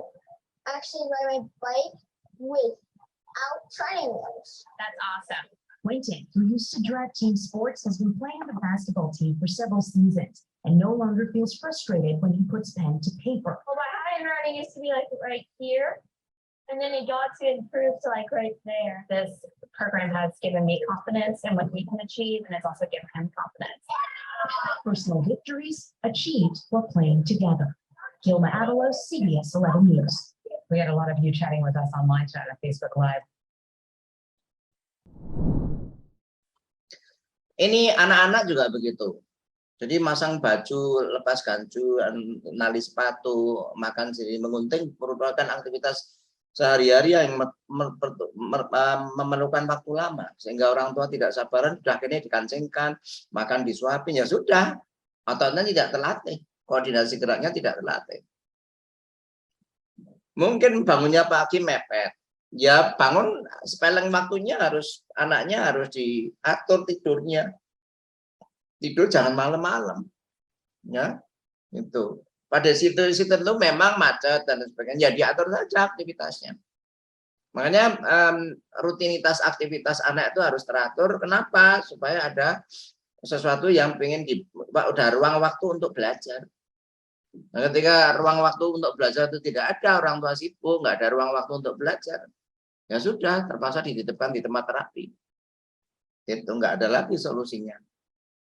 actually ride my bike without training wheels. That's awesome. Quentin, who used to direct team sports, has been playing the basketball team for several seasons and no longer feels frustrated when he puts pen to paper. Well, my handwriting used to be like right here, and then it got to improve to like right there. This program has given me confidence in what we can achieve, and it's also given him confidence. Personal victories achieved while playing together. Gilma Avalos, CBS 11 News. We had a lot of you chatting with us online chat on Facebook Live. Ini anak-anak juga begitu. Jadi masang baju, lepas gancu, nali sepatu, makan sendiri, mengunting merupakan aktivitas sehari-hari yang memerlukan waktu lama. Sehingga orang tua tidak sabaran, sudah akhirnya dikancingkan, makan disuapin, ya sudah. Ototnya tidak terlatih, koordinasi geraknya tidak terlatih. Mungkin bangunnya pagi mepet. Ya bangun spelling waktunya anaknya harus diatur tidurnya. Tidur jangan malam-malam. Ya, itu. Pada situ itu memang macet dan sebagainya. Ya diatur saja aktivitasnya. Makanya rutinitas aktivitas anak itu harus teratur. Kenapa? Supaya ada sesuatu yang pengen udah ruang waktu untuk belajar. Nah, ketika ruang waktu untuk belajar itu tidak ada, orang tua sibuk, nggak ada ruang waktu untuk belajar. Ya sudah, terpaksa dititipkan di tempat terapi. Itu nggak ada lagi solusinya.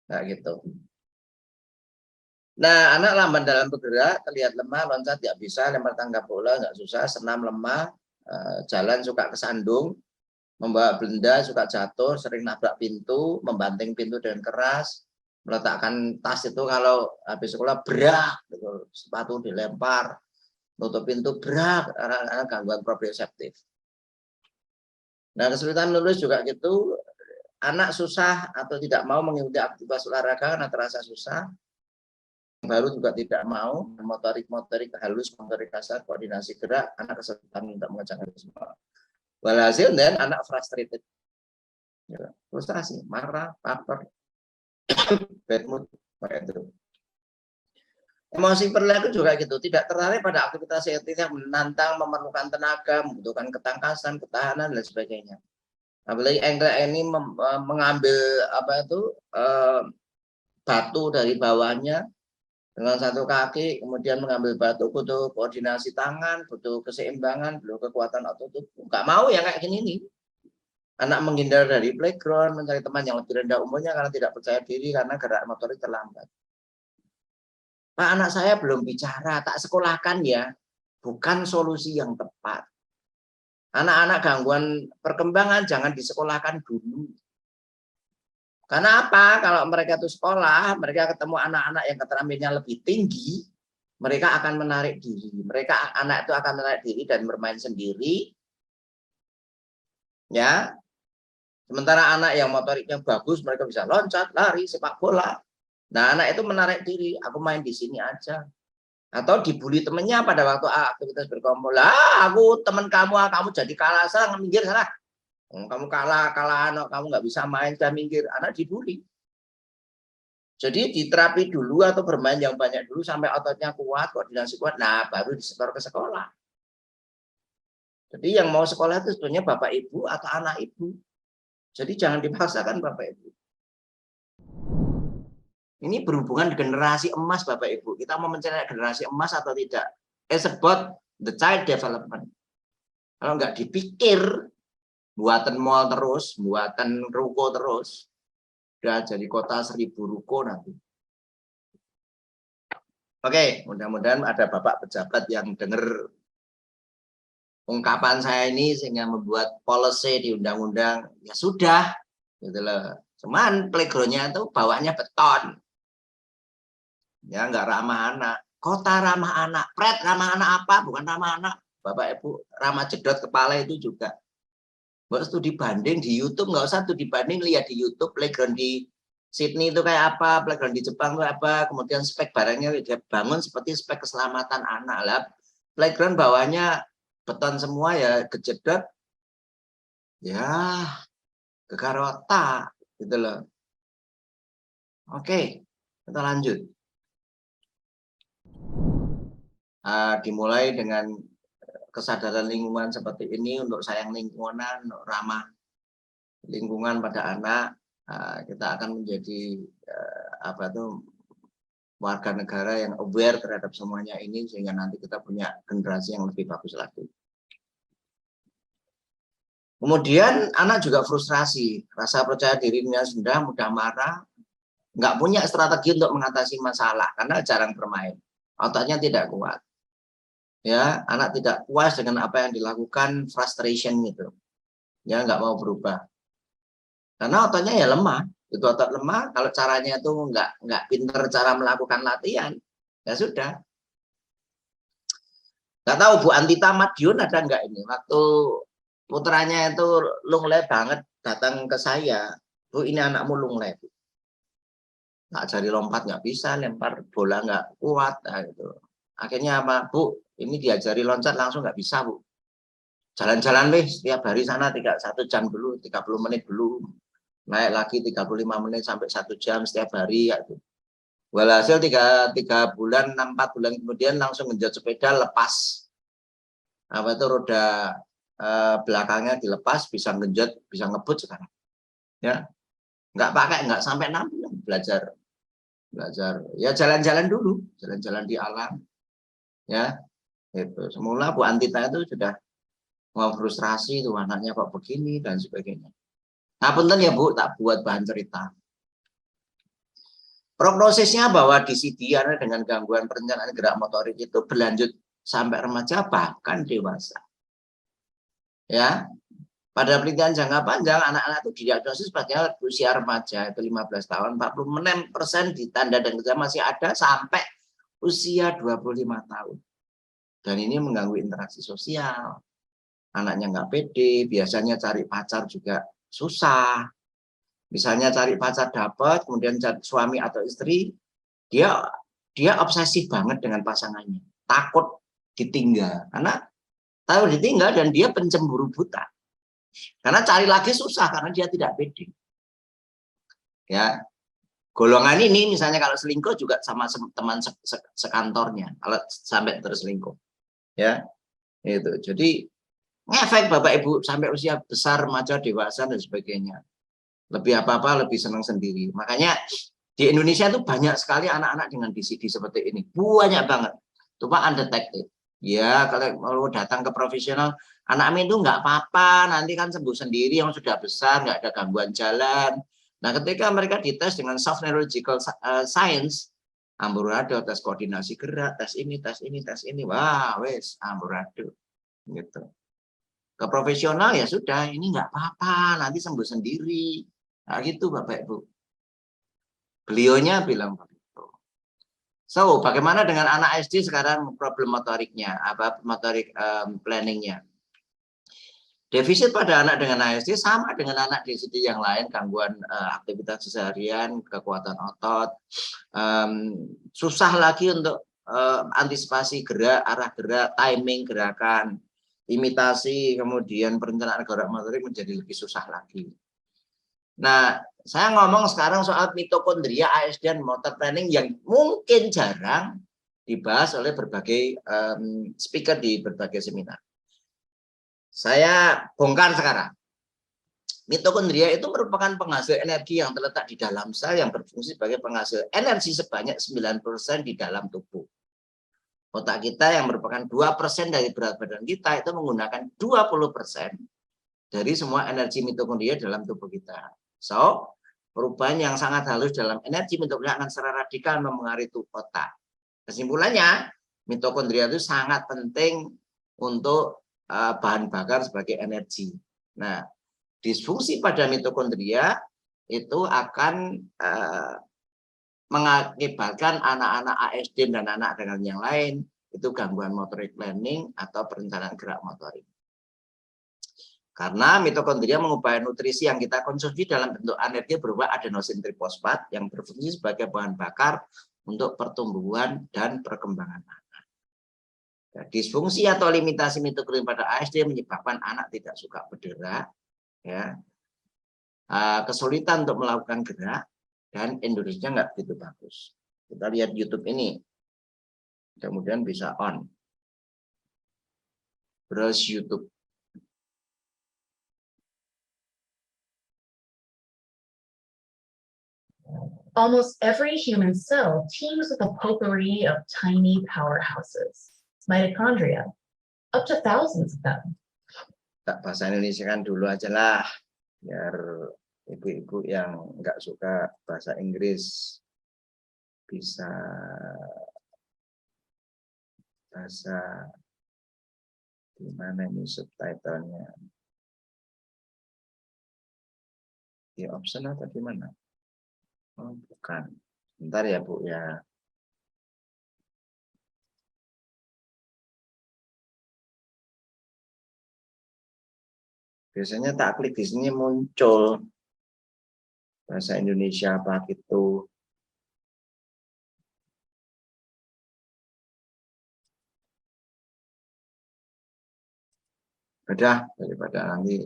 Nah, gitu. Nah, anak lamban dalam bergerak, terlihat lemah, loncat nggak bisa, lempar tangga bola nggak susah, senam lemah, jalan suka kesandung, membawa benda suka jatuh, sering nabrak pintu, membanting pintu dengan keras, meletakkan tas itu kalau habis sekolah berak, gitu. Sepatu dilempar, tutup pintu berak, karena gangguan proprioseptif. Nah, kesulitan menulis juga gitu, anak susah atau tidak mau mengikuti aktivitas olahraga karena terasa susah, baru juga tidak mau, motorik halus, motorik kasar, koordinasi gerak, anak kesulitan untuk mengerjakan itu semua. Walhasil dan anak frustrated, frustrasi, marah, baper, bad mood, kayak itu. Emosi perilaku juga gitu, tidak tertarik pada aktivitas yang menantang, memerlukan tenaga, membutuhkan ketangkasan, ketahanan dan sebagainya. Apalagi Engga ini mengambil batu dari bawahnya dengan satu kaki, kemudian mengambil batu, butuh koordinasi tangan, butuh keseimbangan, butuh kekuatan otot tubuh. Nggak mau ya kayak gini nih. Anak menghindar dari playground, mencari teman yang lebih rendah umurnya karena tidak percaya diri karena gerak motorik terlambat. Pak, anak saya belum bicara, tak sekolahkan ya. Bukan solusi yang tepat. Anak-anak gangguan perkembangan jangan disekolahkan dulu. Karena apa? Kalau mereka itu sekolah, mereka ketemu anak-anak yang keterampilannya lebih tinggi, mereka akan menarik diri. Anak itu akan menarik diri dan bermain sendiri. Ya. Sementara anak yang motoriknya bagus, mereka bisa loncat, lari, sepak bola. Nah, anak itu menarik diri, aku main di sini aja. Atau dibully temennya pada waktu aktivitas berkumpul. Lah, aku teman kamu jadi kalah, sana minggir sana. Kamu kalah, kamu nggak bisa main, sudah minggir. Anak dibully. Jadi diterapi dulu atau bermain yang banyak dulu sampai ototnya kuat, koordinasi kuat. Nah, baru disetor ke sekolah. Jadi yang mau sekolah itu sebenarnya bapak ibu atau anak ibu. Jadi jangan dipaksakan bapak ibu. Ini berhubungan generasi emas Bapak Ibu. Kita mau mencari generasi emas atau tidak? It's about the child development. Kalau nggak dipikir, buatan mall terus, buatan ruko terus, udah jadi kota 1000 ruko nanti. Oke, mudah-mudahan ada Bapak pejabat yang dengar ungkapan saya ini sehingga membuat policy di undang-undang. Ya sudah, gitu loh. Cuman playgroundnya itu bawahnya beton. Ya nggak ramah anak, kota ramah anak, pret ramah anak apa, bukan ramah anak, Bapak Ibu, ramah jedot kepala itu juga. Nggak usah dibanding di YouTube, nggak usah tuh dibanding, lihat di YouTube playground di Sydney itu kayak apa, playground di Jepang itu apa, kemudian spek barangnya dia bangun seperti spek keselamatan anak lah. Playground bawahnya beton semua ya kejedot, ya kegarota gitu loh. Oke, kita lanjut. Dimulai dengan kesadaran lingkungan seperti ini untuk sayang lingkungan, untuk ramah lingkungan pada anak, kita akan menjadi warga negara yang aware terhadap semuanya ini sehingga nanti kita punya generasi yang lebih bagus lagi. Kemudian anak juga frustrasi, rasa percaya dirinya rendah, mudah marah, nggak punya strategi untuk mengatasi masalah karena jarang bermain, otaknya tidak kuat. Ya, anak tidak puas dengan apa yang dilakukan, frustration gitu. Ya, nggak mau berubah. Karena ototnya ya lemah. Itu otot lemah, kalau caranya itu nggak pinter cara melakukan latihan, ya sudah. Nggak tahu Bu Antita Madiun ada nggak ini? Waktu putranya itu lunglai banget datang ke saya, Bu ini anakmu lunglai. Nggak jari lompat nggak bisa, lempar bola nggak kuat, nah, gitu. Akhirnya apa, Bu? Ini diajari loncat langsung nggak bisa, Bu. Jalan-jalan weh setiap hari sana 1 jam dulu, 30 menit dulu. Naik lagi 35 menit sampai 1 jam setiap hari ya. Walhasil 3 bulan, 4 bulan kemudian langsung genjot sepeda lepas. Apa itu roda belakangnya dilepas, bisa genjot, bisa ngebut sekarang. Ya. Nggak sampai 6 bulan belajar. Ya jalan-jalan dulu, jalan-jalan di alam. Ya. Itu semula Bu Antita itu sudah Mau frustrasi tuh anaknya kok begini dan sebagainya. Nah, punten ya Bu, tak buat bahan cerita. Prognosisnya bahwa disidian dengan gangguan perencanaan gerak motorik itu berlanjut sampai remaja bahkan dewasa. Ya, pada penelitian jangka panjang anak-anak itu didiagnosis pada usia remaja itu 15 tahun, 46% ditanda dan gejala masih ada sampai usia 25 tahun. Dan ini mengganggu interaksi sosial. Anaknya nggak pede, biasanya cari pacar juga susah. Misalnya cari pacar dapat, kemudian cari suami atau istri, dia obsesif banget dengan pasangannya, takut ditinggal, karena tahu ditinggal dan dia pencemburu buta. Karena cari lagi susah karena dia tidak pede. Ya, golongan ini misalnya kalau selingkuh juga sama teman sekantornya, kalau sampai terselingkuh. Ya, itu. Jadi ngefek Bapak Ibu sampai usia besar, remaja, dewasa dan sebagainya. Lebih apa-apa lebih senang sendiri. Makanya di Indonesia itu banyak sekali anak-anak dengan DCD seperti ini. Banyak banget. Cuma undetected. Ya, kalau mau datang ke profesional, anak itu nggak apa-apa, nanti kan sembuh sendiri, yang sudah besar, nggak ada gangguan jalan. Nah, ketika mereka dites dengan soft neurological science, amburadul, tes koordinasi gerak, tes ini, wah, wes, amburadul. Gitu. Ke profesional ya sudah, ini nggak apa-apa, nanti sembuh sendiri. Nah, gitu Bapak Ibu. Beliaunya bilang begitu. So, bagaimana dengan anak SD sekarang problem motoriknya, motorik planningnya? Defisit pada anak dengan ASD sama dengan anak DCD yang lain, gangguan aktivitas seharian, kekuatan otot, susah lagi untuk antisipasi gerak, arah gerak, timing gerakan, imitasi, kemudian perencanaan gerak motorik menjadi lebih susah lagi. Nah, saya ngomong sekarang soal mitokondria, ASD, dan motor planning yang mungkin jarang dibahas oleh berbagai speaker di berbagai seminar. Saya bongkar sekarang. Mitokondria itu merupakan penghasil energi yang terletak di dalam sel yang berfungsi sebagai penghasil energi sebanyak 9% di dalam tubuh. Otak kita yang merupakan 2% dari berat badan kita itu menggunakan 20% dari semua energi mitokondria dalam tubuh kita. So, perubahan yang sangat halus dalam energi mitokondria akan secara radikal mempengaruhi otak. Kesimpulannya, mitokondria itu sangat penting untuk bahan bakar sebagai energi. Nah, disfungsi pada mitokondria itu akan mengakibatkan anak-anak ASD dan anak dengan yang lain itu gangguan motorik planning atau perencanaan gerak motorik. Karena mitokondria mengubah nutrisi yang kita konsumsi dalam bentuk energi berupa adenosin trifosfat yang berfungsi sebagai bahan bakar untuk pertumbuhan dan perkembangan anak. Disfungsi atau limitasi mitokondria pada ASD menyebabkan anak tidak suka bergerak, ya, kesulitan untuk melakukan gerak, dan endurance-nya nggak begitu bagus. Kita lihat YouTube ini, kemudian bisa on, browse YouTube. Almost every human cell teems with a potpourri of tiny powerhouses, mitochondria, up to thousands of them. Bahasa Indonesia kan dulu aja lah, biar ibu-ibu yang nggak suka bahasa Inggris bisa bahasa gimana ini subtitlenya di option atau gimana? Oh, bukan. Bentar ya Bu ya. Biasanya tak klik di sini muncul bahasa Indonesia apa gitu. Udah, daripada nanti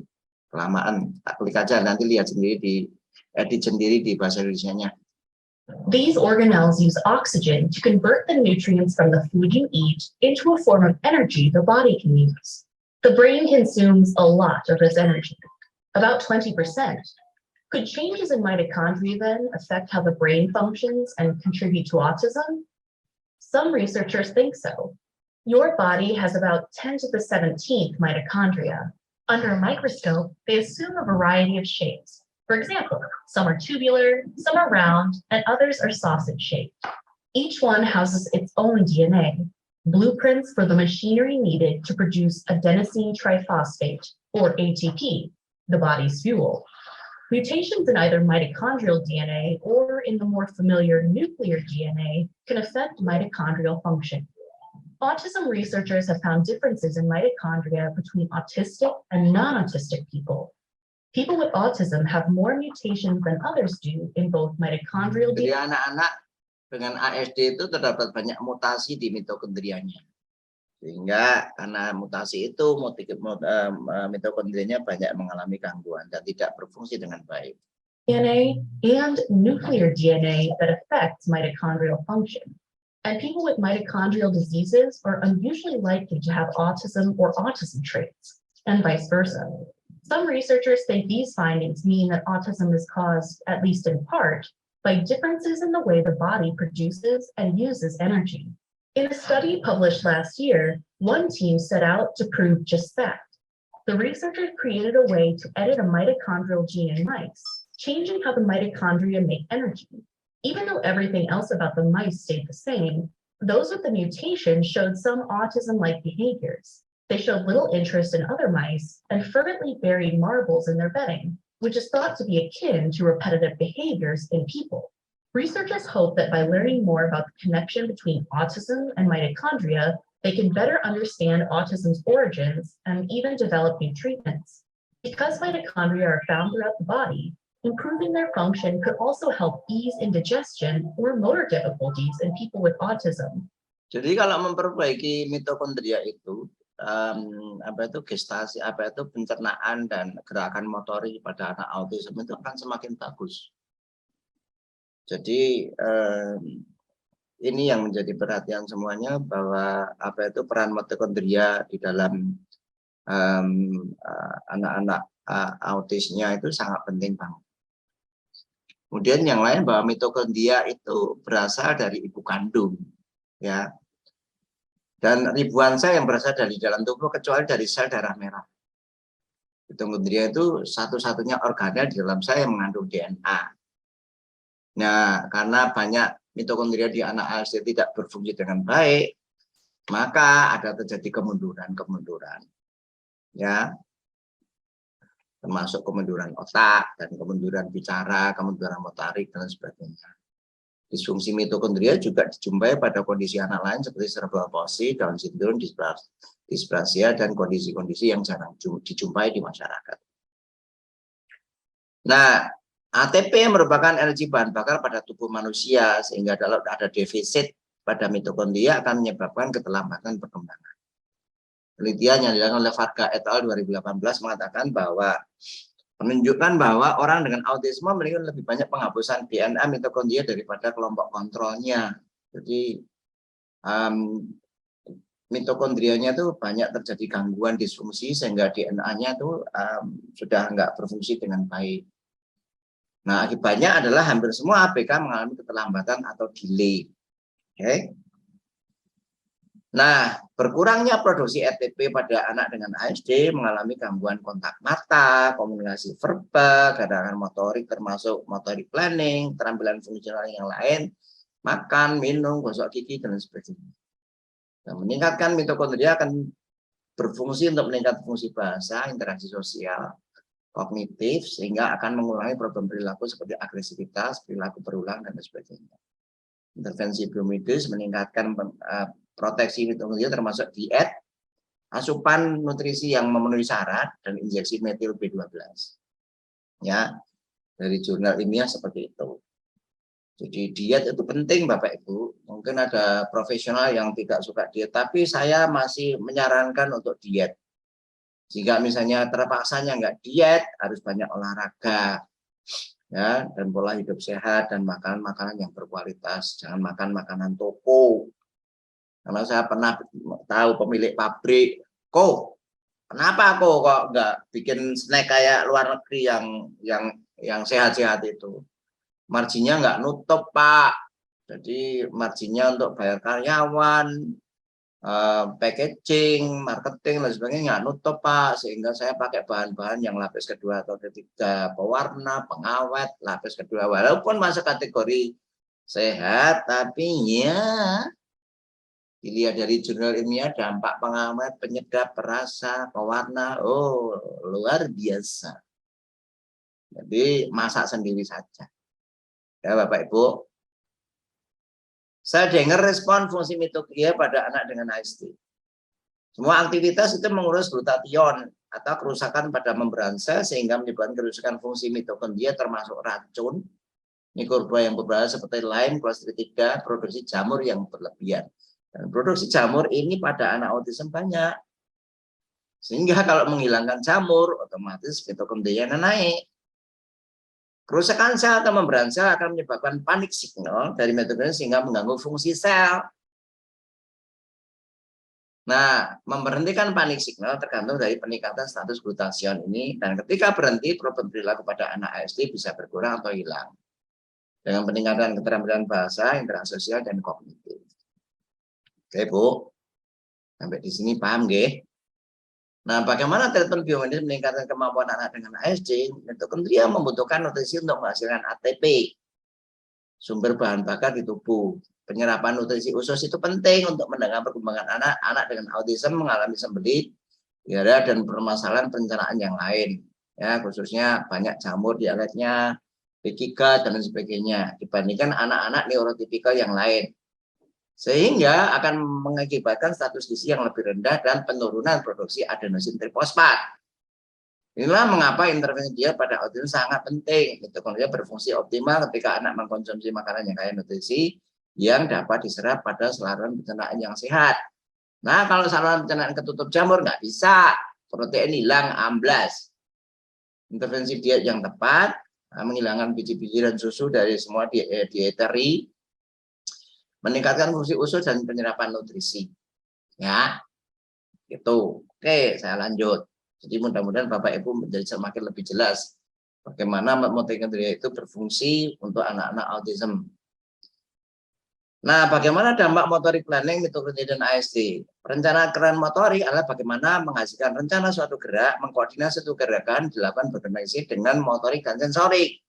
kelamaan, tak klik aja, nanti lihat sendiri di edit sendiri di bahasa Indonesianya. These organelles use oxygen to convert the nutrients from the food you eat into a form of energy the body can use. The brain consumes a lot of this energy, about 20%. Could changes in mitochondria then affect how the brain functions and contribute to autism? Some researchers think so. Your body has about 10 to the 17th mitochondria. Under a microscope, they assume a variety of shapes. For example, some are tubular, some are round, and others are sausage-shaped. Each one houses its own DNA, blueprints for the machinery needed to produce adenosine triphosphate, or ATP, the body's fuel. Mutations in either mitochondrial DNA or in the more familiar nuclear DNA can affect mitochondrial function. Autism researchers have found differences in mitochondria between autistic and non-autistic people. People with autism have more mutations than others do in both mitochondrial Jadi DNA. anak-anak dengan ASD itu terdapat banyak mutasi di mitokondrianya. Sehingga karena mutasi itu mitokondrianya banyak mengalami gangguan dan tidak berfungsi dengan baik. DNA and nuclear DNA that affects mitochondrial function. And people with mitochondrial diseases are unusually likely to have autism or autism traits, and vice versa. Some researchers think these findings mean that autism is caused, at least in part, by differences in the way the body produces and uses energy. In a study published last year, one team set out to prove just that. The researchers created a way to edit a mitochondrial gene in mice, changing how the mitochondria make energy. Even though everything else about the mice stayed the same, those with the mutation showed some autism-like behaviors. They showed little interest in other mice and fervently buried marbles in their bedding, which is thought to be akin to repetitive behaviors in people. Researchers hope that by learning more about the connection between autism and mitochondria, they can better understand autism's origins and even develop new treatments. Because mitochondria are found throughout the body, improving their function could also help ease indigestion or motor difficulties in people with autism. Jadi kalau memperbaiki mitokondria itu gestasi, pencernaan dan gerakan motorik pada anak autism itu akan semakin bagus. Jadi ini yang menjadi perhatian semuanya bahwa peran mitokondria di dalam anak-anak autisnya itu sangat penting banget. Kemudian yang lain bahwa mitokondria itu berasal dari ibu kandung, ya. Dan ribuan sel yang berasal dari dalam tubuh kecuali dari sel darah merah. Mitokondria itu satu-satunya organel di dalam sel yang mengandung DNA. Nah, karena banyak mitokondria di anak ASD tidak berfungsi dengan baik, maka ada terjadi kemunduran. Ya. Termasuk kemunduran otak dan kemunduran bicara, kemunduran motorik dan sebagainya. Disfungsi mitokondria juga dijumpai pada kondisi anak lain seperti cerebral palsy, Down syndrome, dysplasia, dan kondisi-kondisi yang jarang dijumpai di masyarakat. Nah, ATP merupakan energi bahan bakar pada tubuh manusia, sehingga kalau ada defisit pada mitokondria akan menyebabkan keterlambatan perkembangan. Penelitian yang dilakukan oleh Varga et al. 2018 mengatakan bahwa menunjukkan bahwa orang dengan autisme memiliki lebih banyak penghapusan DNA mitokondria daripada kelompok kontrolnya. Jadi mitokondrianya itu banyak terjadi gangguan disfungsi sehingga DNA-nya itu sudah nggak berfungsi dengan baik. Nah, akibatnya adalah hampir semua ABK mengalami keterlambatan atau delay. Oke. Nah, berkurangnya produksi ATP pada anak dengan ASD mengalami gangguan kontak mata, komunikasi verbal, gerakan motorik termasuk motorik planning, keterampilan fungsional yang lain, makan, minum, gosok gigi, dan sebagainya. Nah, meningkatkan mitokondria akan berfungsi untuk meningkatkan fungsi bahasa, interaksi sosial, kognitif, sehingga akan mengurangi problem perilaku seperti agresivitas, perilaku berulang, dan sebagainya. Intervensi biomedis meningkatkan proteksi mitokondria termasuk diet, asupan nutrisi yang memenuhi syarat, dan injeksi metil B12. Ya, dari jurnal ilmiah seperti itu. Jadi diet itu penting Bapak Ibu. Mungkin ada profesional yang tidak suka diet, tapi saya masih menyarankan untuk diet. Jika misalnya terpaksanya nggak diet, harus banyak olahraga, ya, dan pola hidup sehat dan makan makanan yang berkualitas. Jangan makan makanan toko. Karena saya pernah tahu pemilik pabrik, kenapa kok nggak bikin snack kayak luar negeri yang sehat-sehat itu? Marginnya nggak nutup Pak. Jadi marginnya untuk bayar karyawan, packaging, marketing, dan sebagainya nggak nutup Pak, sehingga saya pakai bahan-bahan yang lapis kedua atau ketiga, pewarna, pengawet, lapis kedua, walaupun masuk kategori sehat, tapi ya dilihat dari jurnal ilmiah dampak pengawet, penyedap, perasa, pewarna, oh luar biasa. Jadi masak sendiri saja. Ya Bapak Ibu. Saya dengar respon fungsi mitokondria pada anak dengan ASD. Semua aktivitas itu mengurus glutation atau kerusakan pada membran sel sehingga menyebabkan kerusakan fungsi mitokondria termasuk racun, mikroba yang berbahaya seperti Lyme, Clostridium 3, produksi jamur yang berlebihan. Dan produksi jamur ini pada anak autism banyak. Sehingga kalau menghilangkan jamur, otomatis mitokondria naik. Kerusakan sel atau membran sel akan menyebabkan panik signal dari mitokondria sehingga mengganggu fungsi sel. Nah, memberhentikan panik signal tergantung dari peningkatan status glutation ini, dan ketika berhenti, problem perilaku pada anak ASD bisa berkurang atau hilang dengan peningkatan keterampilan bahasa, interaksi sosial, dan kognitif. Oke Bu, sampai di sini paham nggih? Nah, bagaimana treatment biomedis meningkatkan kemampuan anak dengan ASD? Mitokondria membutuhkan nutrisi untuk menghasilkan ATP, sumber bahan bakar di tubuh. Penyerapan nutrisi usus itu penting untuk mendukung perkembangan anak. Anak dengan autism mengalami sembelit, diare, dan permasalahan pencernaan yang lain. Ya, khususnya banyak jamur di alatnya, leaky gut, dan sebagainya. Dibandingkan anak-anak neurotipikal yang lain. Sehingga akan mengakibatkan status gizi yang lebih rendah dan penurunan produksi adenosin trifosfat. Inilah mengapa intervensi dia pada autism sangat penting. Mitokondria berfungsi optimal ketika anak mengkonsumsi makanan yang kaya nutrisi yang dapat diserap pada saluran pencernaan yang sehat. Nah, kalau saluran pencernaan ketutup jamur nggak bisa, protein hilang, amblas. Intervensi diet yang tepat, menghilangkan biji-biji dan susu dari semua dietary, meningkatkan fungsi usus dan penyerapan nutrisi. Ya, gitu. Oke, saya lanjut. Jadi mudah-mudahan Bapak Ibu menjadi semakin lebih jelas bagaimana mitokondria itu berfungsi untuk anak-anak autism. Nah, bagaimana dampak motorik planning, mitokondria, dan ASD? Perencanaan motorik adalah bagaimana menghasilkan rencana suatu gerak, mengkoordinasi suatu gerakan, dilakukan berkoordinasi dengan motorik dan sensorik.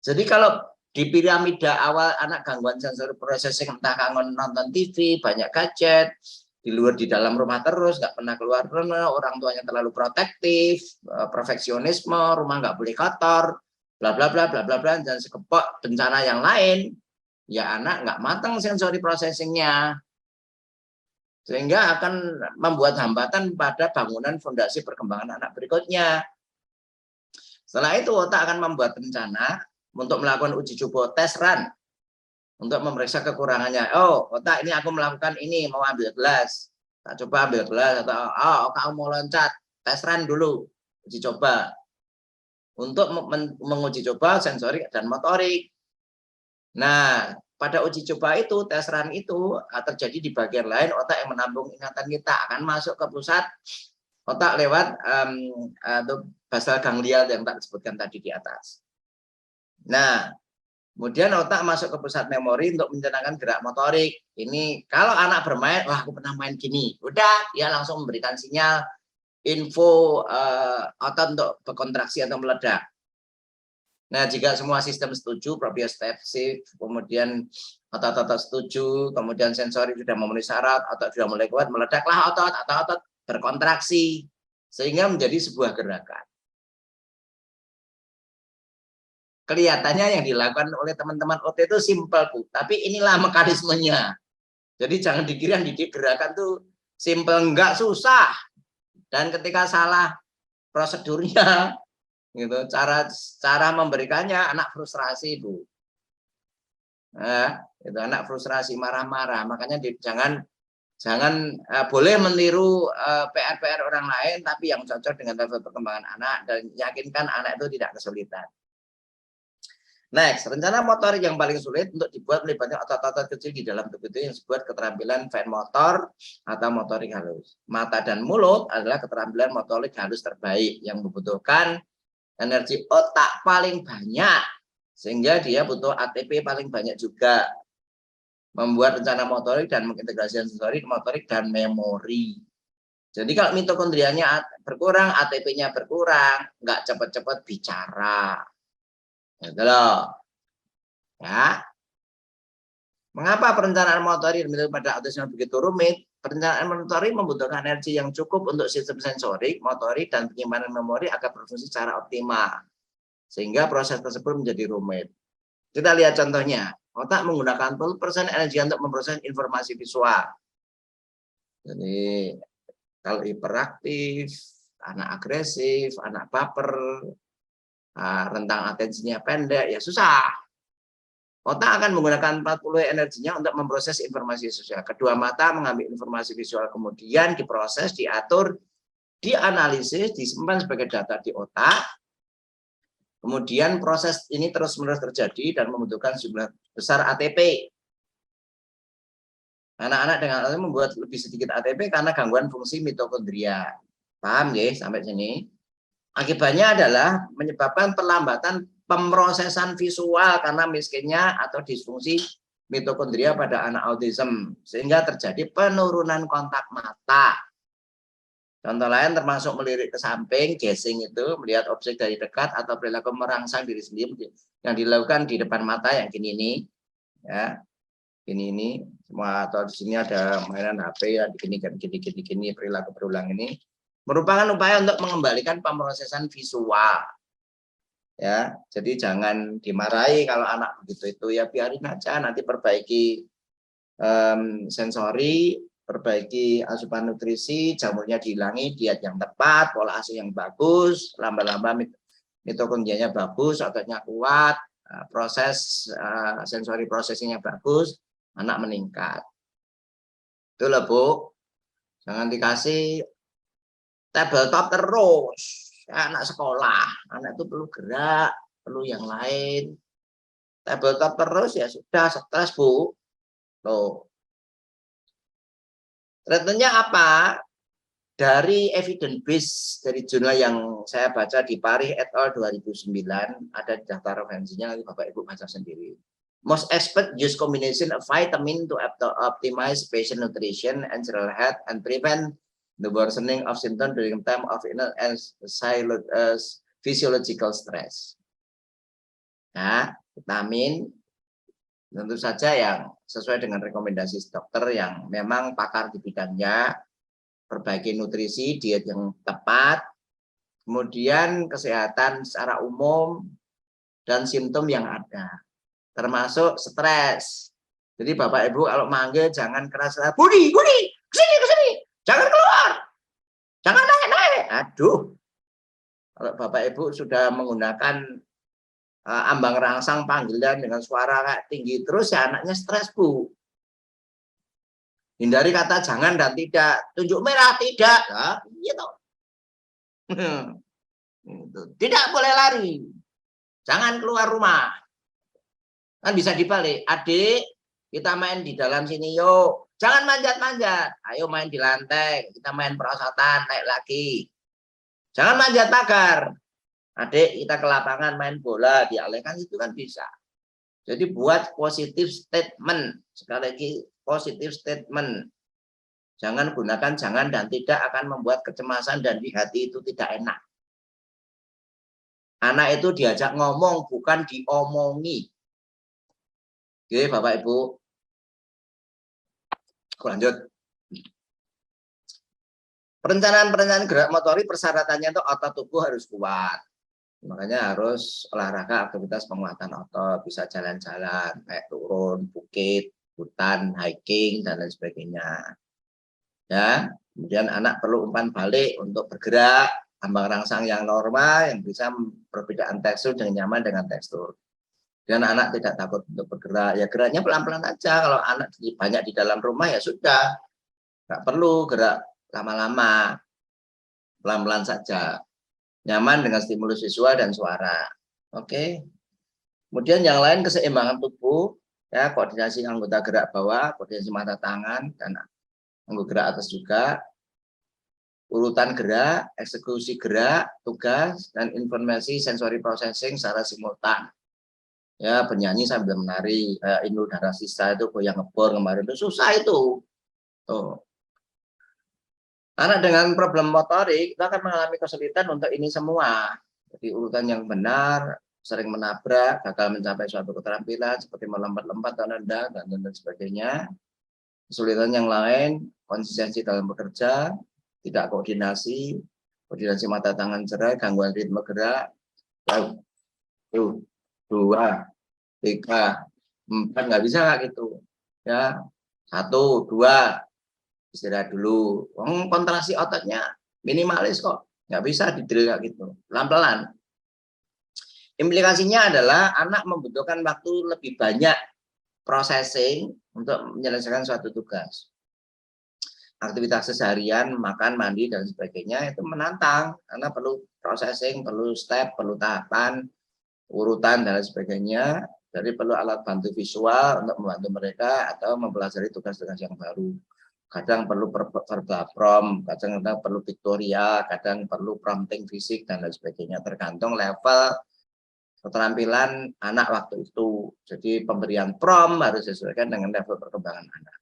Jadi kalau di piramida awal anak gangguan sensori processing, entah kangen nonton TV, banyak gadget, di dalam rumah terus, nggak pernah keluar rumah, orang tuanya terlalu protektif, perfeksionisme, rumah nggak boleh kotor, bla bla bla bla bla bla, dan sekepok bencana yang lain, ya anak nggak matang sensori processingnya, sehingga akan membuat hambatan pada bangunan fondasi perkembangan anak berikutnya. Setelah itu otak akan membuat rencana untuk melakukan uji coba test run untuk memeriksa kekurangannya. Oh, otak ini aku melakukan ini, mau ambil gelas, tak coba ambil gelas, atau oh kamu mau loncat, test run dulu, uji coba untuk menguji coba sensorik dan motorik. Nah, pada uji coba itu, test run itu terjadi di bagian lain otak yang menampung ingatan kita, akan masuk ke pusat otak lewat basal ganglia yang tak disebutkan tadi di atas. Nah, kemudian otak masuk ke pusat memori untuk mencernakan gerak motorik. Ini kalau anak bermain, wah aku pernah main gini, udah dia langsung memberikan sinyal info otot untuk berkontraksi atau meledak. Nah, jika semua sistem setuju, proprioceptif, kemudian otot-otot setuju, kemudian sensori sudah memenuhi syarat, otot sudah mulai kuat, meledaklah otot atau otot berkontraksi sehingga menjadi sebuah gerakan. Kelihatannya yang dilakukan oleh teman-teman OT itu simpel, Bu. Tapi inilah mekanismenya. Jadi jangan dikira didik gerakan tuh simpel, enggak, susah. Dan ketika salah prosedurnya, gitu, cara memberikannya anak frustrasi, Bu. Nah, itu anak frustrasi, marah-marah. Makanya jangan boleh meniru PR-PR orang lain, tapi yang cocok dengan level perkembangan anak dan yakinkan anak itu tidak kesulitan. Next, rencana motorik yang paling sulit untuk dibuat melibatkan otot-otot kecil di dalam tubuh itu yang disebut keterampilan fine motor atau motorik halus. Mata dan mulut adalah keterampilan motorik halus terbaik yang membutuhkan energi otak paling banyak, sehingga dia butuh ATP paling banyak juga. membuat rencana motorik dan mengintegrasikan sensorik, motorik, dan memori. Jadi kalau mitokondrianya berkurang, ATP-nya berkurang, nggak cepat-cepat bicara. Gitu loh. Ya. Mengapa perencanaan motorik pada autisme begitu rumit? Perencanaan motorik membutuhkan energi yang cukup untuk sistem sensorik, motorik, dan penyimpanan memori agar berfungsi secara optimal. Sehingga proses tersebut menjadi rumit. Kita lihat contohnya. Otak menggunakan 10% energi untuk memproses informasi visual. Jadi kalau hiperaktif, anak agresif, anak baper, rentang atensinya pendek, ya susah. Otak akan menggunakan 40 energinya untuk memproses informasi visual. Kedua mata mengambil informasi visual, kemudian diproses, diatur, dianalisis, disimpan sebagai data di otak. Kemudian proses ini terus-menerus terjadi dan membutuhkan jumlah besar ATP. Anak-anak dengan autisme membuat lebih sedikit ATP karena gangguan fungsi mitokondria. Paham ya sampai sini? Akibatnya adalah menyebabkan perlambatan pemrosesan visual karena miskinnya atau disfungsi mitokondria pada anak autism, sehingga terjadi penurunan kontak mata. Contoh lain termasuk melirik ke samping, gazing itu, melihat objek dari dekat atau perilaku merangsang diri sendiri yang dilakukan di depan mata yang gini ini, ya, ini semua, atau di sini ada mainan HP ya, gini perilaku berulang ini merupakan upaya untuk mengembalikan pemrosesan visual. Ya, jadi jangan dimarahi kalau anak begitu itu, ya biarin aja, nanti perbaiki sensori, perbaiki asupan nutrisi, jamurnya dihilangi, diet yang tepat, pola asuh yang bagus, lamba-lamba mitokondrianya bagus, ototnya kuat, proses sensori prosesinya bagus, anak meningkat. Itu loh Bu, jangan dikasih tabletop terus. Anak sekolah, anak itu perlu gerak, perlu yang lain. Tabletop terus ya sudah, stres Bu. Loh. Treatmentnya apa? Dari evidence base dari jurnal yang saya baca di Parih et al 2009, ada di daftar referensinya, nanti Bapak Ibu baca sendiri. Most expert use combination of vitamin to optimize patient nutrition and general health and prevent the worsening of symptoms during time of illness and physiological stress. Nah, vitamin tentu saja yang sesuai dengan rekomendasi dokter yang memang pakar di bidangnya, perbaiki nutrisi, diet yang tepat, kemudian kesehatan secara umum dan simptom yang ada, termasuk stres. Jadi Bapak Ibu kalau manggil jangan keras, Budi, kesini, jangan keluar, jangan naik. Aduh, kalau Bapak Ibu sudah menggunakan ambang rangsang panggilan dengan suara kayak tinggi terus, ya anaknya stres Bu. Hindari kata jangan dan tidak, tunjuk merah tidak, ya, gitu. Tidak boleh lari, jangan keluar rumah. Kan bisa dibalik, adik kita main di dalam sini yuk, jangan manjat-manjat, ayo main di lantai, kita main perosotan, naik lagi. Jangan manjat pagar, adik kita ke lapangan main bola, dialihkan, itu kan bisa. Jadi buat positif statement, sekali lagi positif statement. Jangan gunakan jangan dan tidak, akan membuat kecemasan dan di hati itu tidak enak. Anak itu diajak ngomong, bukan diomongi. Oke Bapak Ibu. Lanjut. Perencanaan gerak motorik persyaratannya itu otot tubuh harus kuat. Makanya harus olahraga, aktivitas penguatan otot, bisa jalan-jalan, naik turun, bukit, hutan, hiking, dan lain sebagainya. Ya, kemudian anak perlu umpan balik untuk bergerak, ambang rangsang yang normal, yang bisa perbedaan tekstur dengan nyaman dengan tekstur. Dan anak tidak takut untuk bergerak, ya geraknya pelan-pelan aja. Kalau anak banyak di dalam rumah ya sudah, nggak perlu gerak lama-lama, pelan-pelan saja. Nyaman dengan stimulus visual dan suara. Oke. Kemudian yang lain keseimbangan tubuh, ya koordinasi anggota gerak bawah, koordinasi mata tangan dan anggota gerak atas juga, urutan gerak, eksekusi gerak, tugas dan informasi sensory processing secara simultan. Ya, penyanyi sambil menari, kayak Inul Daratista itu goyang ngebor kemarin itu susah itu. Tuh. Anak dengan problem motorik itu akan mengalami kesulitan untuk ini semua. Jadi urutan yang benar, sering menabrak, gagal mencapai suatu keterampilan seperti melompat-lompat atau nendang dan sebagainya. Kesulitan yang lain, konsistensi dalam bekerja, tidak koordinasi mata tangan cerai, gangguan ritme gerak, 1, 2, 3, 4, nggak bisa nggak gitu. Ya, 1, 2, istirahat dulu. Kontraksi ototnya minimalis kok, nggak bisa didrill kayak gitu, pelan-pelan. Implikasinya adalah anak membutuhkan waktu lebih banyak processing untuk menyelesaikan suatu tugas. Aktivitas seharian, makan, mandi, dan sebagainya itu menantang karena perlu processing, perlu step, perlu tahapan, urutan, dan sebagainya. Jadi perlu alat bantu visual untuk membantu mereka atau mempelajari tugas-tugas yang baru. Kadang perlu verbal prompt, kadang perlu pictorial, kadang perlu prompting fisik, dan lain sebagainya. Tergantung level keterampilan anak waktu itu. Jadi pemberian prompt harus disesuaikan dengan level perkembangan anak.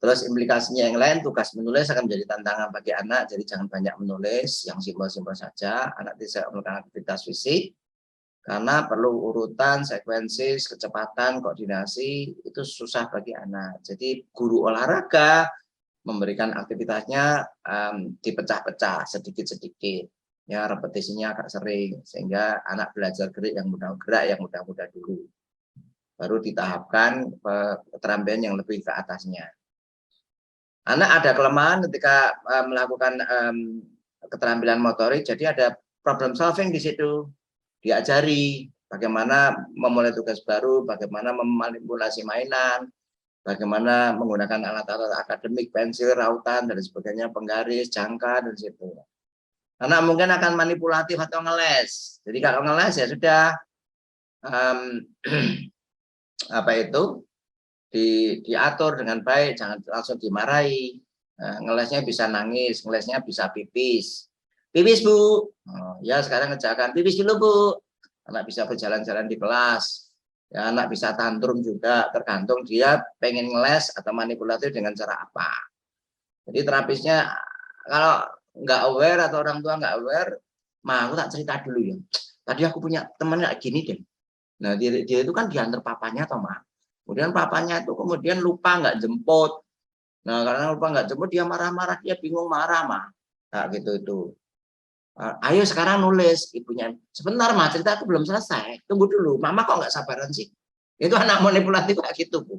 Terus implikasinya yang lain, tugas menulis akan menjadi tantangan bagi anak, jadi jangan banyak menulis, yang simpel-simpel saja. Anak tidak melakukan aktivitas fisik, karena perlu urutan, sekuensi, kecepatan, koordinasi, itu susah bagi anak. Jadi guru olahraga memberikan aktivitasnya dipecah-pecah, sedikit-sedikit. Ya, repetisinya agak sering, sehingga anak belajar gerak yang mudah-mudah dulu. Baru ditahapkan keterampilan yang lebih ke atasnya. Anak ada kelemahan ketika melakukan keterampilan motorik, jadi ada problem solving di situ. Diajari bagaimana memulai tugas baru, bagaimana memanipulasi mainan, bagaimana menggunakan alat-alat akademik, pensil, rautan, dan sebagainya, penggaris, jangka, dan situ. Anak mungkin akan manipulatif atau ngeles. Jadi kalau ngeles ya sudah apa itu? Diatur dengan baik, jangan langsung dimarahi. Ngelesnya bisa nangis, ngelesnya bisa pipis. Pipis, Bu. Oh, ya, sekarang ngerjakan pipis dulu, Bu. Anak bisa berjalan-jalan di kelas. Ya, anak bisa tantrum juga, tergantung dia pengen ngeles atau manipulatif dengan cara apa. Jadi terapisnya kalau nggak aware atau orang tua nggak aware, aku tak cerita dulu ya. Tadi aku punya teman kayak gini deh. Nah, dia itu kan diantar papanya atau Ma. Kemudian papanya itu kemudian lupa nggak jemput. Nah, karena lupa nggak jemput, dia marah-marah, dia bingung marah, Ma. Nah, gitu itu. Ayo sekarang nulis, ibunya. Sebentar, Ma, cerita aku belum selesai. Tunggu dulu, Mama kok nggak sabaran sih? Itu anak manipulatif kayak gitu, Bu.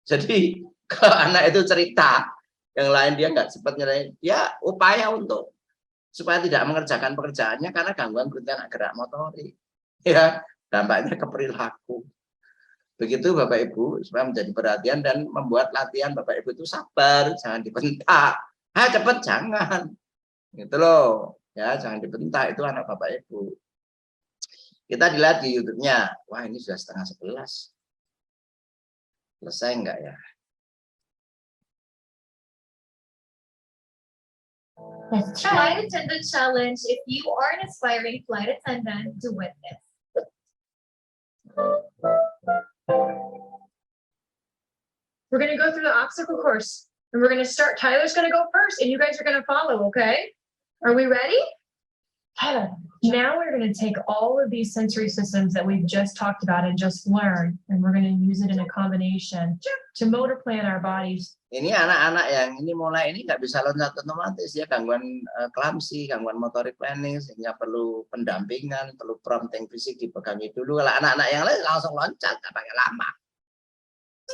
Jadi, kalau anak itu cerita, yang lain dia nggak sempat nyerahin, dia upaya untuk supaya tidak mengerjakan pekerjaannya karena gangguan gerak motorik. Ya, dampaknya ke perilaku. Begitu Bapak Ibu, supaya menjadi perhatian dan membuat latihan Bapak Ibu itu sabar, jangan dibentak. Cepet jangan. Gitu loh. Ya, jangan dibentak, itu anak Bapak Ibu. Kita dilihat di YouTube-nya. Wah, ini sudah 10:30. Selesai enggak ya? Let's try. Flight attendant challenge. If you are an aspiring flight attendant, do with this. We're going to go through the obstacle course and we're going to start. Tyler's going to go first and you guys are going to follow, okay? Are we ready? Tyler, now we're going to take all of these sensory systems that we've just talked about and just learned, and we're going to use it in a combination to motor plan our bodies. Ini anak-anak yang ini mulai ini nggak bisa loncat otomatis ya, gangguan klamsi, gangguan motorik planning, sehingga perlu pendampingan, perlu prompting fisik dipegangi dulu. Kalau anak-anak yang lain langsung loncat, nggak pakai lama.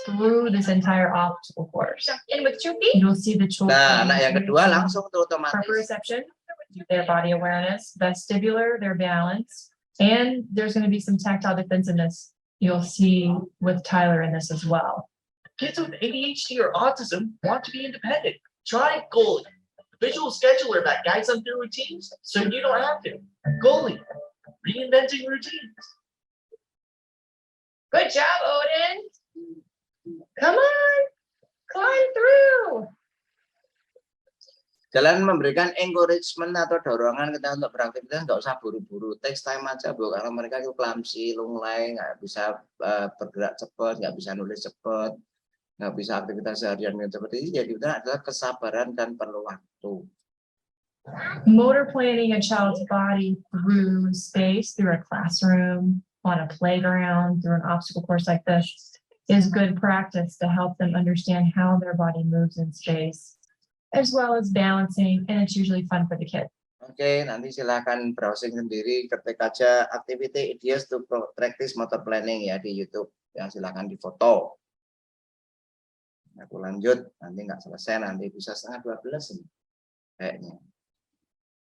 Through this entire obstacle course. And with two feet. You'll see the children. Nah, anak yang kedua langsung tuh otomatis. Proprioception, their body awareness, vestibular, their balance, and there's going to be some tactile defensiveness you'll see with Tyler in this as well. Kids with ADHD or autism want to be independent. Try Goalie, a visual scheduler that guides them through routines so you don't have to. Goalie, reinventing routines. Good job, Odin. Come on, climb through. Jalan memberikan encouragement atau dorongan kita untuk beraktivitas, nggak usah buru-buru, takes time aja Bu, karena mereka itu clumsy, lunglai, nggak bisa bergerak cepat, nggak bisa nulis cepat, nggak bisa aktivitas seharian yang seperti ini. Jadi itu adalah kesabaran dan perlu waktu. Motor planning a child's body through space, through a classroom, on a playground, through an obstacle course like this is good practice to help them understand how their body moves in space, as well as balancing, and it's usually fun for the kid. Oke, nanti silakan browsing sendiri, ketik aja activity ideas to practice motor planning ya di YouTube. Ya silakan difoto. Aku lanjut, nanti nggak selesai, nanti bisa 11:30 ini kayaknya.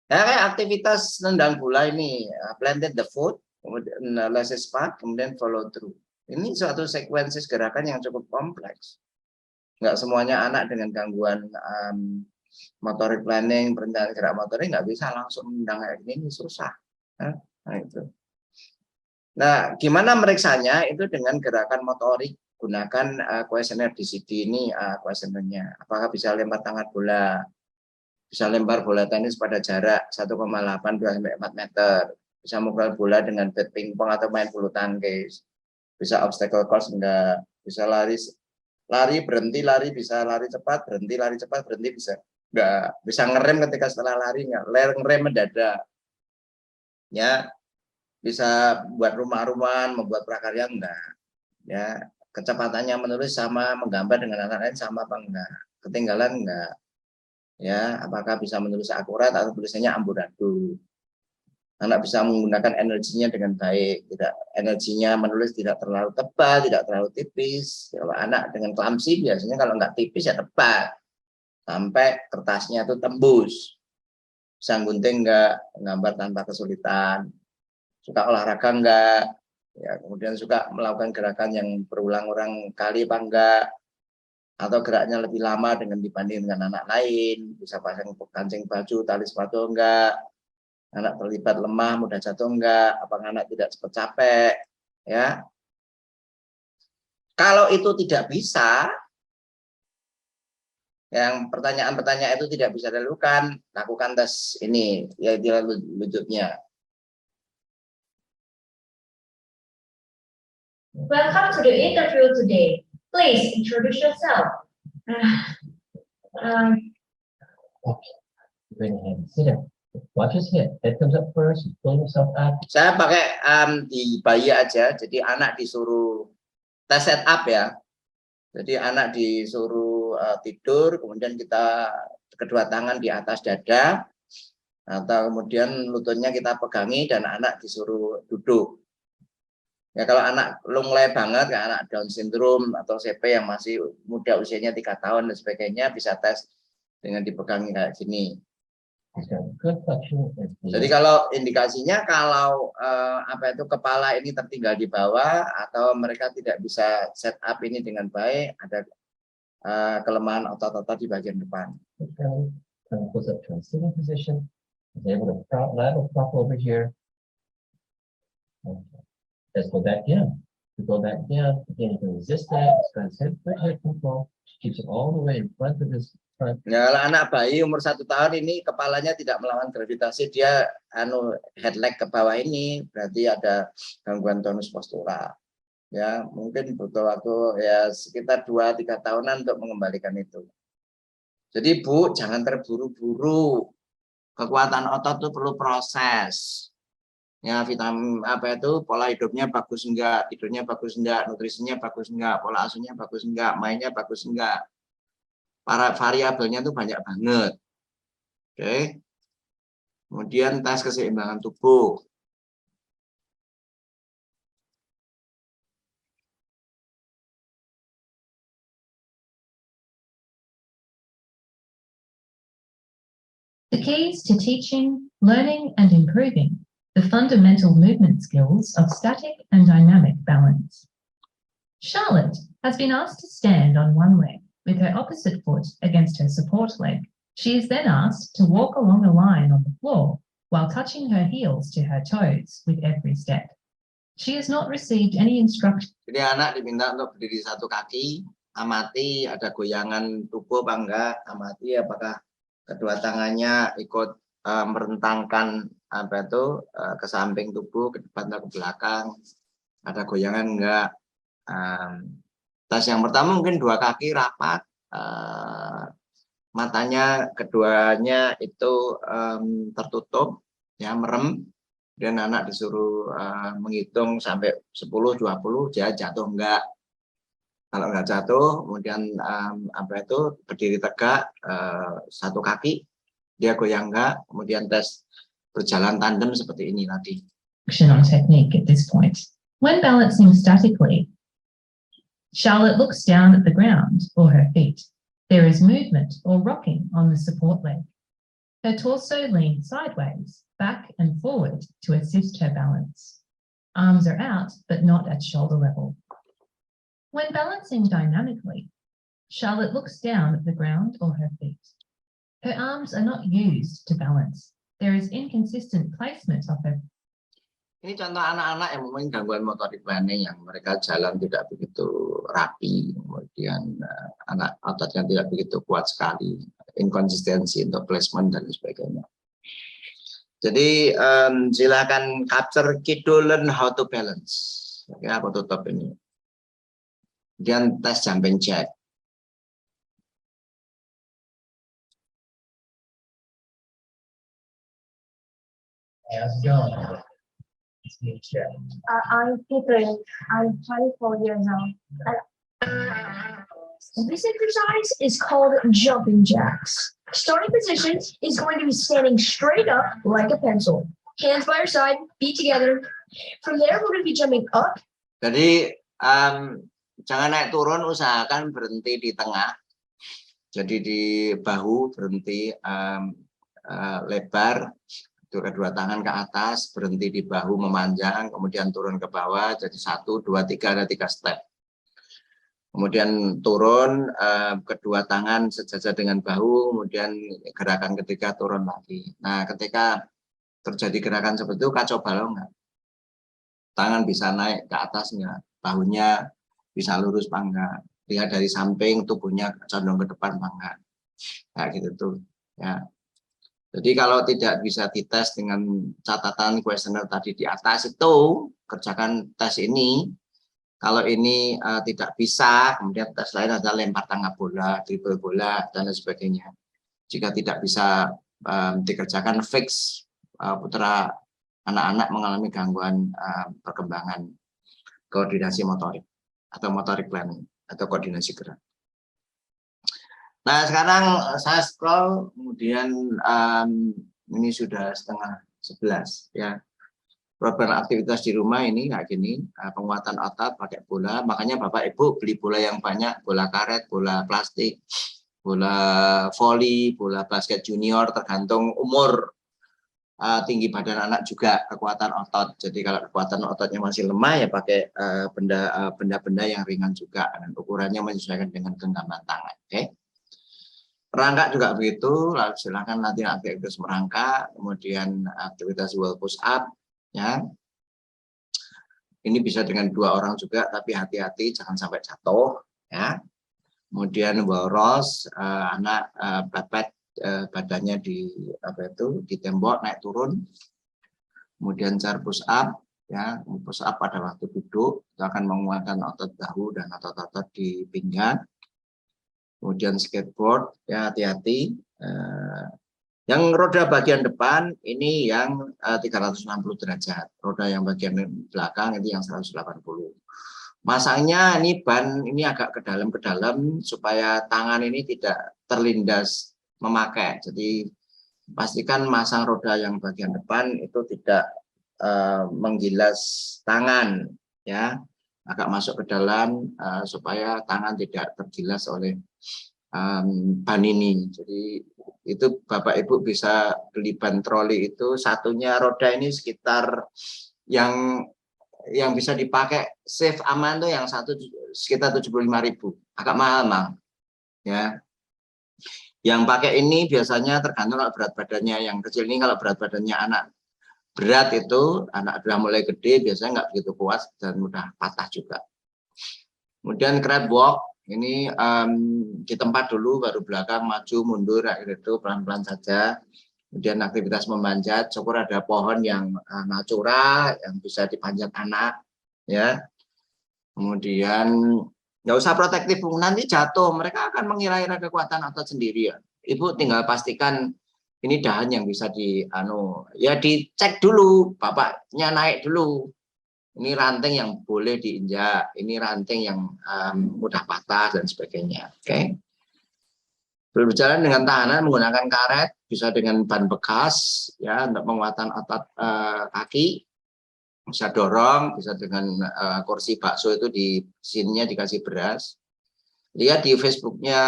Nah, kayak aktivitas nendang bola ini, planted the foot, kemudian laces part, kemudian follow through. Ini suatu sekuensis gerakan yang cukup kompleks. Nggak semuanya anak dengan gangguan motorik planning, perencanaan gerak motorik nggak bisa langsung menendang kayak gini, susah. Nah, itu. Nah, gimana meriksanya? Itu dengan gerakan motorik, gunakan kuesioner DCD ini kuesionernya. Apakah bisa lempar tangkap bola, bisa lempar bola tenis pada jarak 1,8-2-4 meter, bisa mukul bola dengan bat pingpong atau main bulu tangkis, bisa obstacle course enggak, bisa lari berhenti lari, bisa lari cepat berhenti bisa enggak, bisa ngerem ketika setelah lari enggak, ngerem mendadak ya, bisa buat rumah-rumahan, membuat prakarya enggak ya, kecepatannya menulis sama, menggambar dengan anak lain sama apa enggak, ketinggalan enggak ya, apakah bisa menulis akurat atau tulisannya amburadul. Anak bisa menggunakan energinya dengan baik, tidak energinya menulis tidak terlalu tebal, tidak terlalu tipis. Kalau anak dengan clumsy biasanya kalau nggak tipis ya tebal, sampai kertasnya itu tembus. Bisa gunting nggak, gambar tanpa kesulitan, suka olahraga nggak, ya, kemudian suka melakukan gerakan yang berulang-ulang kali apa enggak, atau geraknya lebih lama dibanding dengan anak lain, bisa pasang kancing baju, tali sepatu enggak, anak terlibat lemah, mudah jatuh enggak, apakah anak tidak cepat capek, ya. Kalau itu tidak bisa, yang pertanyaan-pertanyaan itu tidak bisa dilakukan, lakukan tes ini, yaitu lututnya. Welcome to the interview today. Please introduce yourself. Sit down. Watch his head. Head comes up first. Pull yourself up. Saya pakai di bayi aja, jadi anak disuruh tes setup ya. Jadi anak disuruh tidur, kemudian kita kedua tangan di atas dada, atau kemudian lututnya kita pegangi dan anak disuruh duduk. Ya kalau anak lunglai banget, kayak anak Down syndrome atau CP yang masih muda usianya 3 tahun dan sebagainya, bisa tes dengan dipegangi kayak gini. Jadi kalau indikasinya kalau kepala ini tertinggal di bawah atau mereka tidak bisa set up ini dengan baik, ada kelemahan otot-otot di bagian depan. Let's go back down. To go back down, again, you can resist that. Head control. Keeps it all the way in front of his front. Ya, kalau anak bayi umur 1 tahun ini kepalanya tidak melawan gravitasi, dia head leg ke bawah ini, berarti ada gangguan tonus postural. Ya, mungkin butuh waktu ya sekitar 2-3 tahunan untuk mengembalikan itu. Jadi Bu, jangan terburu-buru. Kekuatan otot itu perlu proses. Ya, vitamin pola hidupnya bagus enggak, tidurnya bagus enggak, nutrisinya bagus enggak, pola asuhnya bagus enggak, mainnya bagus enggak. Para variabelnya itu banyak banget. Oke. Kemudian tes keseimbangan tubuh. The keys to teaching, learning, and improving the fundamental movement skills of static and dynamic balance. Charlotte has been asked to stand on one leg with her opposite foot against her support leg. She is then asked to walk along a line on the floor while touching her heels to her toes with every step. She has not received any instruction. Jadi anak diminta untuk berdiri satu kaki, amati ada goyangan tubuh apa enggak, amati apakah kedua tangannya ikut merentangkan ke samping tubuh, ke depan atau ke belakang, ada goyangan enggak. Tes yang pertama mungkin dua kaki rapat, matanya keduanya itu tertutup, ya merem, dan anak disuruh menghitung sampai 10-20 dia jatuh enggak. Kalau enggak jatuh, kemudian berdiri tegak, satu kaki dia goyang enggak, kemudian tes berjalan tandem seperti ini tadi. On technique at this point. When balancing statically, Charlotte looks down at the ground or her feet. There is movement or rocking on the support leg. Her torso leans sideways, back and forward to assist her balance. Arms are out, but not at shoulder level. When balancing dynamically, Charlotte looks down at the ground or her feet. Her arms are not used to balance. There is inconsistent placement of her. Ini contoh anak-anak yang mempunyai gangguan motorik planning yang mereka jalan tidak begitu rapi, kemudian anak ototnya tidak begitu kuat sekali, inkonsistensi untuk placement dan sebagainya. Jadi silakan capture kid to learn how to balance. Oke, aku tutup ini. Kemudian tes jumping jack. How's it going? I'm Catherine. I'm 24 years old. This exercise is called jumping jacks. Starting position is going to be standing straight up like a pencil. Hands by your side, feet together. From there, we're going to be jumping up. Jadi jangan naik turun, usahakan berhenti di tengah. Jadi di bahu berhenti lebar. Kedua tangan ke atas, berhenti di bahu memanjang, kemudian turun ke bawah, jadi 1, 2, 3, ada 3 step. Kemudian turun, kedua tangan sejajar dengan bahu, kemudian gerakan ketiga turun lagi. Nah, ketika terjadi gerakan seperti itu, kacau balau enggak? Tangan bisa naik ke atas enggak? Bahunya bisa lurus apa enggak? Lihat dari samping, tubuhnya condong ke depan apa enggak? Kayak gitu tuh, ya. Jadi kalau tidak bisa dites dengan catatan kuesioner tadi di atas itu, kerjakan tes ini. Kalau ini tidak bisa, kemudian tes lain adalah lempar tangga bola, dribble bola, dan lain sebagainya. Jika tidak bisa dikerjakan fix, putra anak-anak mengalami gangguan perkembangan koordinasi motorik, atau motorik planning, atau koordinasi gerak. Nah, sekarang saya scroll, kemudian ini sudah 10:30 ya. Program aktivitas di rumah ini kayak gini, penguatan otot pakai bola. Makanya Bapak Ibu beli bola yang banyak, bola karet, bola plastik, bola voli, bola basket junior, tergantung umur, tinggi badan anak juga kekuatan otot. Jadi kalau kekuatan ototnya masih lemah ya pakai benda-benda yang ringan juga, dan ukurannya menyesuaikan dengan genggaman tangan. Oke. Merangkak juga begitu, lalu silakan nanti aktivitas merangkak, kemudian aktivitas wall push up, ya. Ini bisa dengan 2 orang juga, tapi hati-hati jangan sampai jatuh, ya. Kemudian wall rolls, anak pepet badannya di tembok naik turun. Kemudian chair push up, ya, push up pada waktu duduk itu akan menguatkan otot bahu dan otot-otot di pinggang. Kemudian skateboard, ya hati-hati. Yang roda bagian depan ini yang 360 derajat, roda yang bagian belakang itu yang 180. Masangnya ini ban ini agak ke dalam supaya tangan ini tidak terlindas memakai. Jadi pastikan masang roda yang bagian depan itu tidak menggilas tangan, ya. Agak masuk ke dalam supaya tangan tidak tergilas oleh ban ini. Jadi itu Bapak Ibu bisa beli ban troli itu, satunya roda ini sekitar yang bisa dipakai safe aman tuh yang satu sekitar 75.000, agak mahal Mang, ya. Yang pakai ini biasanya tergantung kalau berat badannya. Yang kecil ini kalau berat badannya anak berat itu, anak sudah mulai gede biasanya nggak begitu kuat dan mudah patah juga. Kemudian crab walk, Ini di tempat dulu, baru belakang, maju, mundur, akhir itu pelan-pelan saja. Kemudian aktivitas memanjat, syukur ada pohon yang natural, yang bisa dipanjat anak, ya. Kemudian nggak usah protektif, nanti jatuh, mereka akan mengira-ira kekuatan otot sendiri ya. Ibu tinggal pastikan ini dahan yang bisa dicek dulu, bapaknya naik dulu. Ini ranting yang boleh diinjak, ini ranting yang mudah patah dan sebagainya. Oke. Berjalan dengan tahanan menggunakan karet, bisa dengan ban bekas ya untuk penguatan otot kaki. Bisa dorong, bisa dengan kursi bakso itu di sininya dikasih beras. Lihat di Facebooknya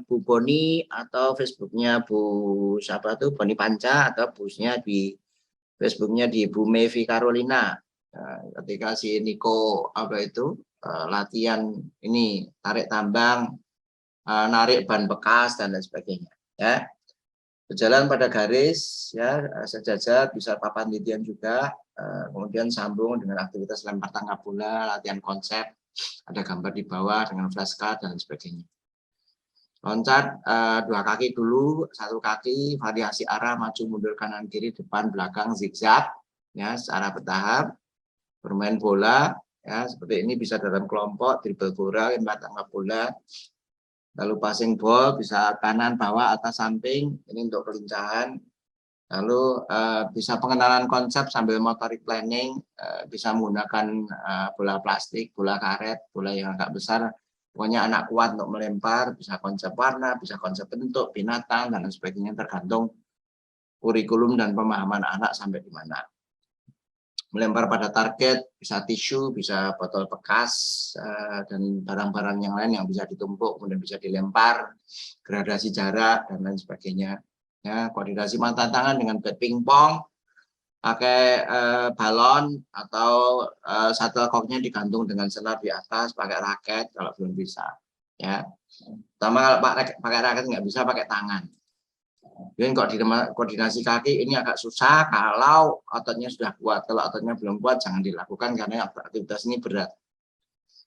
Bu Boni atau Facebooknya Bu siapa tuh Boni Panca atau busnya di Facebooknya di Bu Mevi Carolina. Ketika si Niko latihan ini tarik tambang, narik ban bekas dan lain sebagainya. Ya, berjalan pada garis, ya sejajar, bisa papan latihan juga. Kemudian sambung dengan aktivitas lempar tangkap bola, latihan konsep, ada gambar di bawah dengan flashcard dan sebagainya. Loncat 2 kaki dulu, 1 kaki, variasi arah, maju mundur kanan kiri, depan belakang, zigzag, ya secara bertahap. Bermain bola, ya seperti ini bisa dalam kelompok, dribble bola, lempar tangkap bola, lalu passing ball, bisa kanan, bawah, atas, samping, ini untuk kelincahan. Lalu bisa pengenalan konsep sambil motorik planning, bisa menggunakan bola plastik, bola karet, bola yang agak besar, pokoknya anak kuat untuk melempar, bisa konsep warna, bisa konsep bentuk, binatang, dan sebagainya, tergantung kurikulum dan pemahaman anak sampai di mana. Melempar pada target, bisa tisu, bisa botol bekas, dan barang-barang yang lain yang bisa ditumpuk, kemudian bisa dilempar, gradasi jarak, dan lain sebagainya. Ya, koordinasi mata tangan dengan bat pingpong, pakai balon, atau shuttlecocknya digantung dengan senar di atas, pakai raket kalau belum bisa. Ya, pertama kalau pakai raket nggak bisa, pakai tangan. Dan koordinasi kaki ini agak susah kalau ototnya sudah kuat. Kalau ototnya belum kuat jangan dilakukan karena aktivitas ini berat.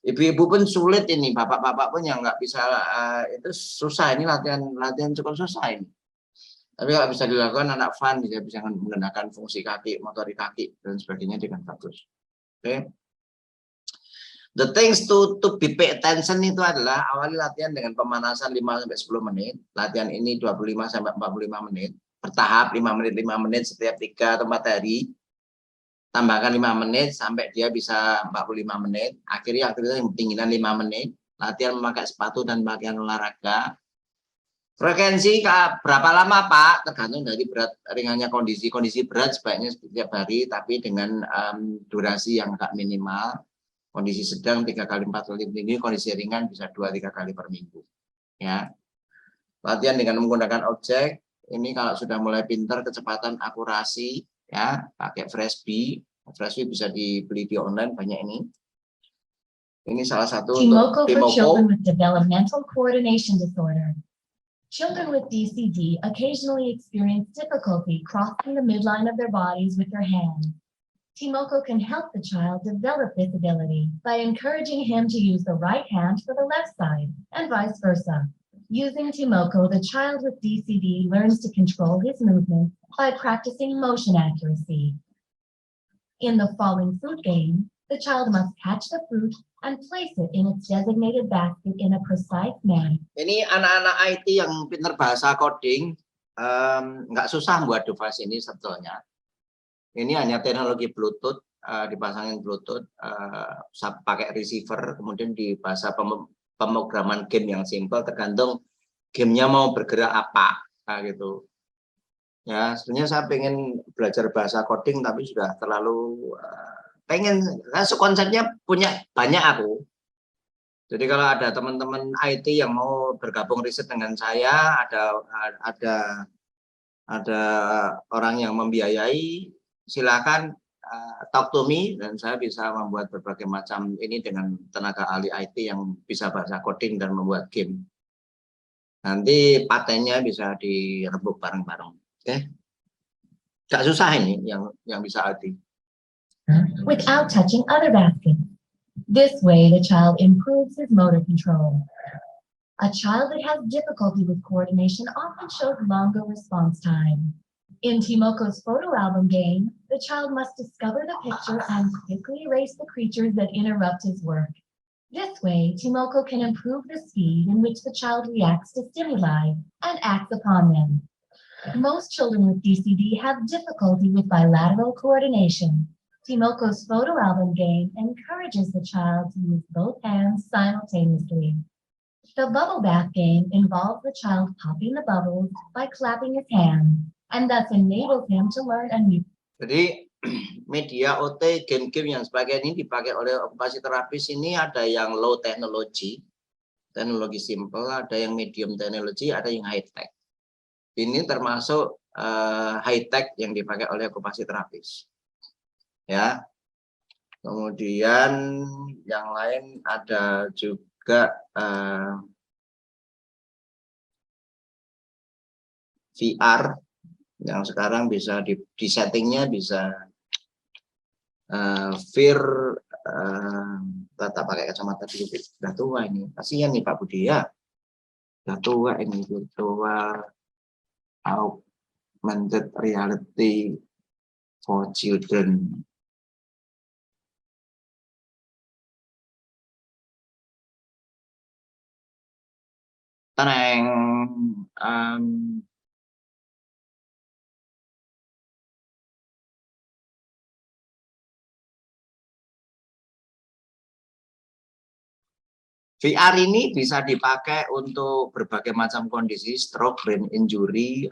Ibu-ibu pun sulit ini, bapak-bapak pun yang nggak bisa itu susah, ini latihan cukup susah ini. Tapi kalau bisa dilakukan anak fun, dia bisa menggunakan fungsi kaki, motorik kaki dan sebagainya dengan bagus. Oke. The things to be pay attention itu adalah awali latihan dengan pemanasan 5-10 menit. Latihan ini 25-45 menit. Bertahap 5 menit setiap 3 atau 4 hari. Tambahkan 5 menit sampai dia bisa 45 menit. Akhirnya aktivitas yang ketinggian 5 menit. Latihan memakai sepatu dan pakaian olahraga. Frekuensi berapa lama Pak? Tergantung dari berat ringannya kondisi. Kondisi berat sebaiknya setiap hari tapi dengan durasi yang agak minimal. Kondisi sedang 3 kali 4 kali per minggu, kondisi ringan bisa 2-3 kali per minggu. Ya, latihan dengan menggunakan objek ini kalau sudah mulai pintar, kecepatan, akurasi, ya pakai Frisbee. Frisbee bisa dibeli di online banyak ini. Ini salah satu Timoko untuk for children Timoko. with developmental coordination disorder. Children with DCD occasionally experience difficulty crossing the midline of their bodies with their hands. Timoko can help the child develop this ability by encouraging him to use the right hand for the left side and vice versa. Using Timoko, the child with DCD learns to control his movements by practicing motion accuracy. In the falling fruit game, the child must catch the fruit and place it in its designated basket in a precise manner. Ini anak-anak IT yang pintar bahasa coding, nggak susah buat device ini sebetulnya. Ini hanya teknologi Bluetooth, dipasangin Bluetooth, pakai receiver, kemudian di bahasa pemrograman game yang simple, tergantung gamenya mau bergerak apa, gitu. Ya, sebenarnya saya pengen belajar bahasa coding, tapi sudah terlalu konsepnya punya banyak aku. Jadi kalau ada teman-teman IT yang mau bergabung riset dengan saya, ada orang yang membiayai, silakan talk to me dan saya bisa membuat berbagai macam ini dengan tenaga ahli IT yang bisa bahasa coding dan membuat game. Nanti patennya bisa direbut bareng-bareng, oke? Gak susah ini yang bisa IT. Without touching other baskets. This way, the child improves his motor control. A child that has difficulty with coordination often shows longer response time. In Timoko's photo album game, the child must discover the picture and quickly erase the creatures that interrupt his work. This way, Timoko can improve the speed in which the child reacts to stimuli and acts upon them. Most children with DCD have difficulty with bilateral coordination. Timoko's photo album game encourages the child to use both hands simultaneously. The bubble bath game involves the child popping the bubbles by clapping his hands, and thus enables him to learn a new. Jadi media OT game-game yang sebagian ini dipakai oleh okupasi terapis ini ada yang low technology, teknologi simple, ada yang medium technology, ada yang high tech. Ini termasuk high tech yang dipakai oleh okupasi terapis. Ya. Kemudian yang lain ada juga VR yang sekarang bisa di settingnya bisa tetap pakai kacamata dulu, sudah tua ini, kasihan nih Pak Budi ya, sudah tua ini, tua augmented reality for children. Tenang, VR ini bisa dipakai untuk berbagai macam kondisi, stroke, brain injury,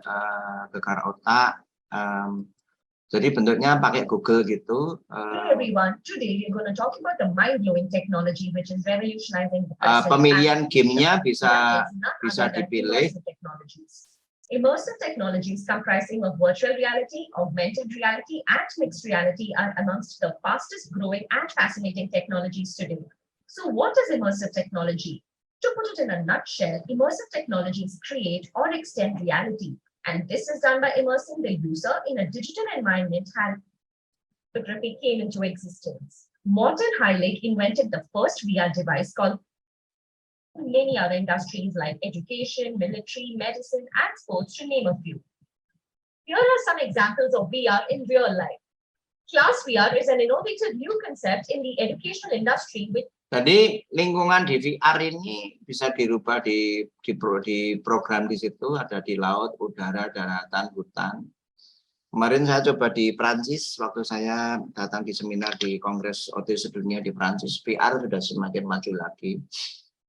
gegar otak. Jadi bentuknya pakai Google gitu. Hello everyone, today we're going to talk about the mind-blowing technology which is revolutionizing the Pemilihan gamenya bisa dipilih. Immersive technologies comprising of virtual reality, augmented reality, and mixed reality are amongst the fastest growing and fascinating technologies today. So what is immersive technology? To put it in a nutshell, immersive technologies create or extend reality. And this is done by immersing the user in a digital environment and photography came into existence. Morten Heilig invented the first VR device called many other industries like education, military, medicine, and sports, to name a few. Here are some examples of VR in real life. Class VR is an innovative new concept in the educational industry with. Jadi lingkungan di VR ini bisa dirubah di program di situ, ada di laut, udara, daratan, hutan. Kemarin saya coba di Prancis waktu saya datang di seminar di Kongres OT sedunia di Prancis. VR sudah semakin maju lagi.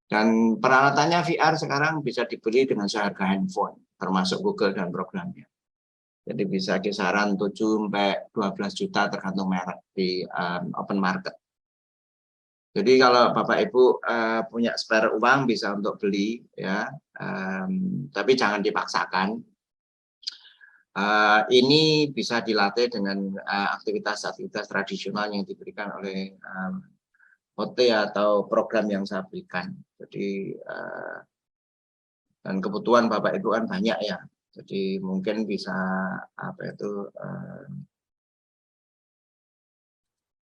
Dan peralatannya VR sekarang bisa dibeli dengan seharga handphone, termasuk Google dan programnya. Jadi bisa kisaran 7 sampai 12 juta tergantung merek di open market. Jadi kalau Bapak Ibu punya spare uang bisa untuk beli ya, tapi jangan dipaksakan. Ini bisa dilatih dengan aktivitas-aktivitas tradisional yang diberikan oleh OT atau program yang saya berikan. Jadi dan kebutuhan Bapak Ibu kan banyak ya. Jadi mungkin bisa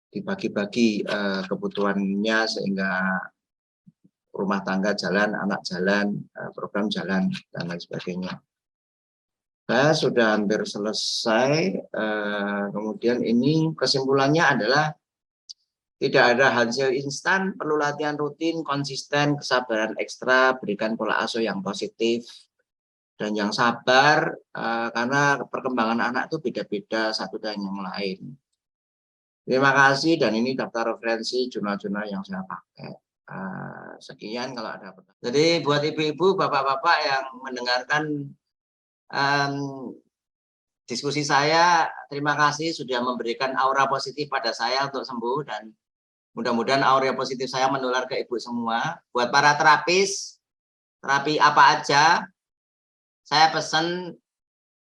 dibagi-bagi kebutuhannya sehingga rumah tangga jalan, anak jalan, program jalan, dan lain sebagainya. Saya sudah hampir selesai. Kemudian ini kesimpulannya adalah tidak ada hasil instan, perlu latihan rutin, konsisten, kesabaran ekstra, berikan pola asuh yang positif, dan yang sabar, karena perkembangan anak itu beda-beda satu dan yang lain. Terima kasih, dan ini daftar referensi jurnal-jurnal yang saya pakai. Sekian kalau ada pertanyaan. Jadi buat ibu-ibu, bapak-bapak yang mendengarkan diskusi saya, terima kasih sudah memberikan aura positif pada saya untuk sembuh, dan mudah-mudahan aura positif saya menular ke ibu semua. Buat para terapis, terapi apa aja, saya pesan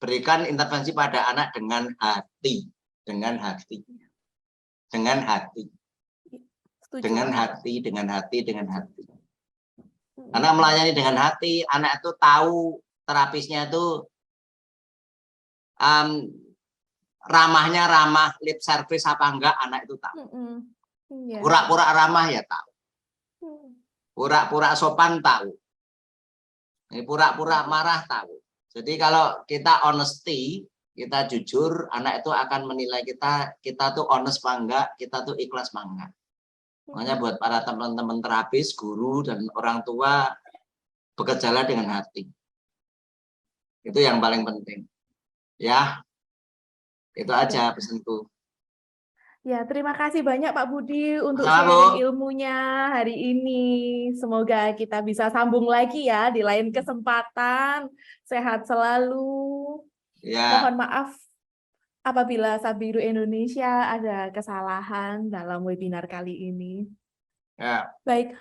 berikan intervensi pada anak dengan hati, dengan hati. Dengan hati, dengan hati, dengan hati, dengan hati. Karena melayani dengan hati, anak itu tahu terapisnya itu ramahnya ramah lip service apa enggak, anak itu tahu. Iya. Pura-pura ramah ya tahu. Hmm. Pura-pura sopan tahu. Ini pura-pura marah tahu. Jadi kalau kita honesty, kita jujur, anak itu akan menilai kita tuh honest apa enggak, kita tuh ikhlas apa enggak. Makanya buat para teman-teman terapis, guru, dan orang tua, bekerjalah dengan hati. Itu yang paling penting. Ya, itu aja pesanku. Ya, terima kasih banyak Pak Budi untuk Sama, Bu. sharing ilmunya hari ini. Semoga kita bisa sambung lagi ya di lain kesempatan. Sehat selalu. Ya, Mohon maaf apabila Sabiru Indonesia ada kesalahan dalam webinar kali ini. ya. Baik,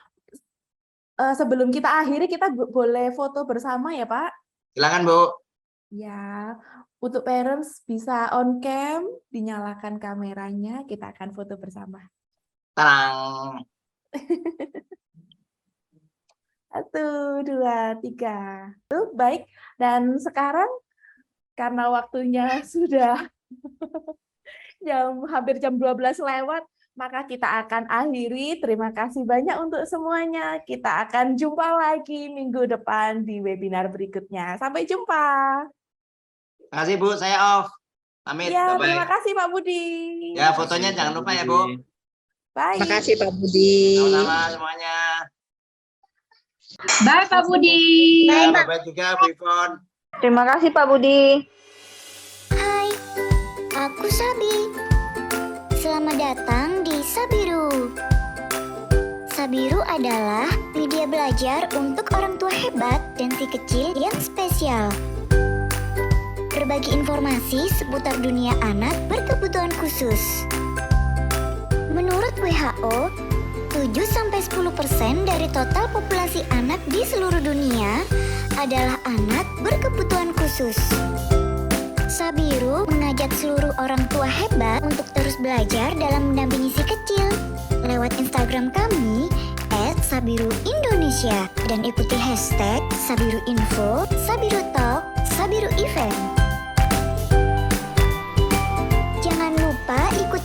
sebelum kita akhiri, kita boleh foto bersama ya Pak? Silakan Bu. Ya, untuk parents bisa on cam, dinyalakan kameranya, kita akan foto bersama. Tenang. 1, 2, 3. Baik, dan sekarang karena waktunya sudah hampir jam 12 lewat, maka kita akan akhiri. Terima kasih banyak untuk semuanya. Kita akan jumpa lagi minggu depan di webinar berikutnya. Sampai jumpa. Terima kasih Bu, saya off. Pamit, Ya, bye-bye. terima kasih Pak Budi. Ya, fotonya jangan lupa ya Bu. Bye. Terima kasih Pak Budi. Sama-sama semuanya. Bye Pak Budi. Ya, bye-bye juga Bu Ivon. Terima kasih Pak Budi. Hai, aku Sabi. Selamat datang di Sabiru. Sabiru adalah media belajar untuk orang tua hebat dan si kecil yang spesial. Berbagi informasi seputar dunia anak berkebutuhan khusus. Menurut WHO, 7-10% dari total populasi anak di seluruh dunia adalah anak berkebutuhan khusus. Sabiru mengajak seluruh orang tua hebat untuk terus belajar dalam mendampingi si kecil. Lewat Instagram kami @sabiruindonesia dan ikuti hashtag #sabiruinfo, sabirutalk, sabiruevent. Jangan lupa ikuti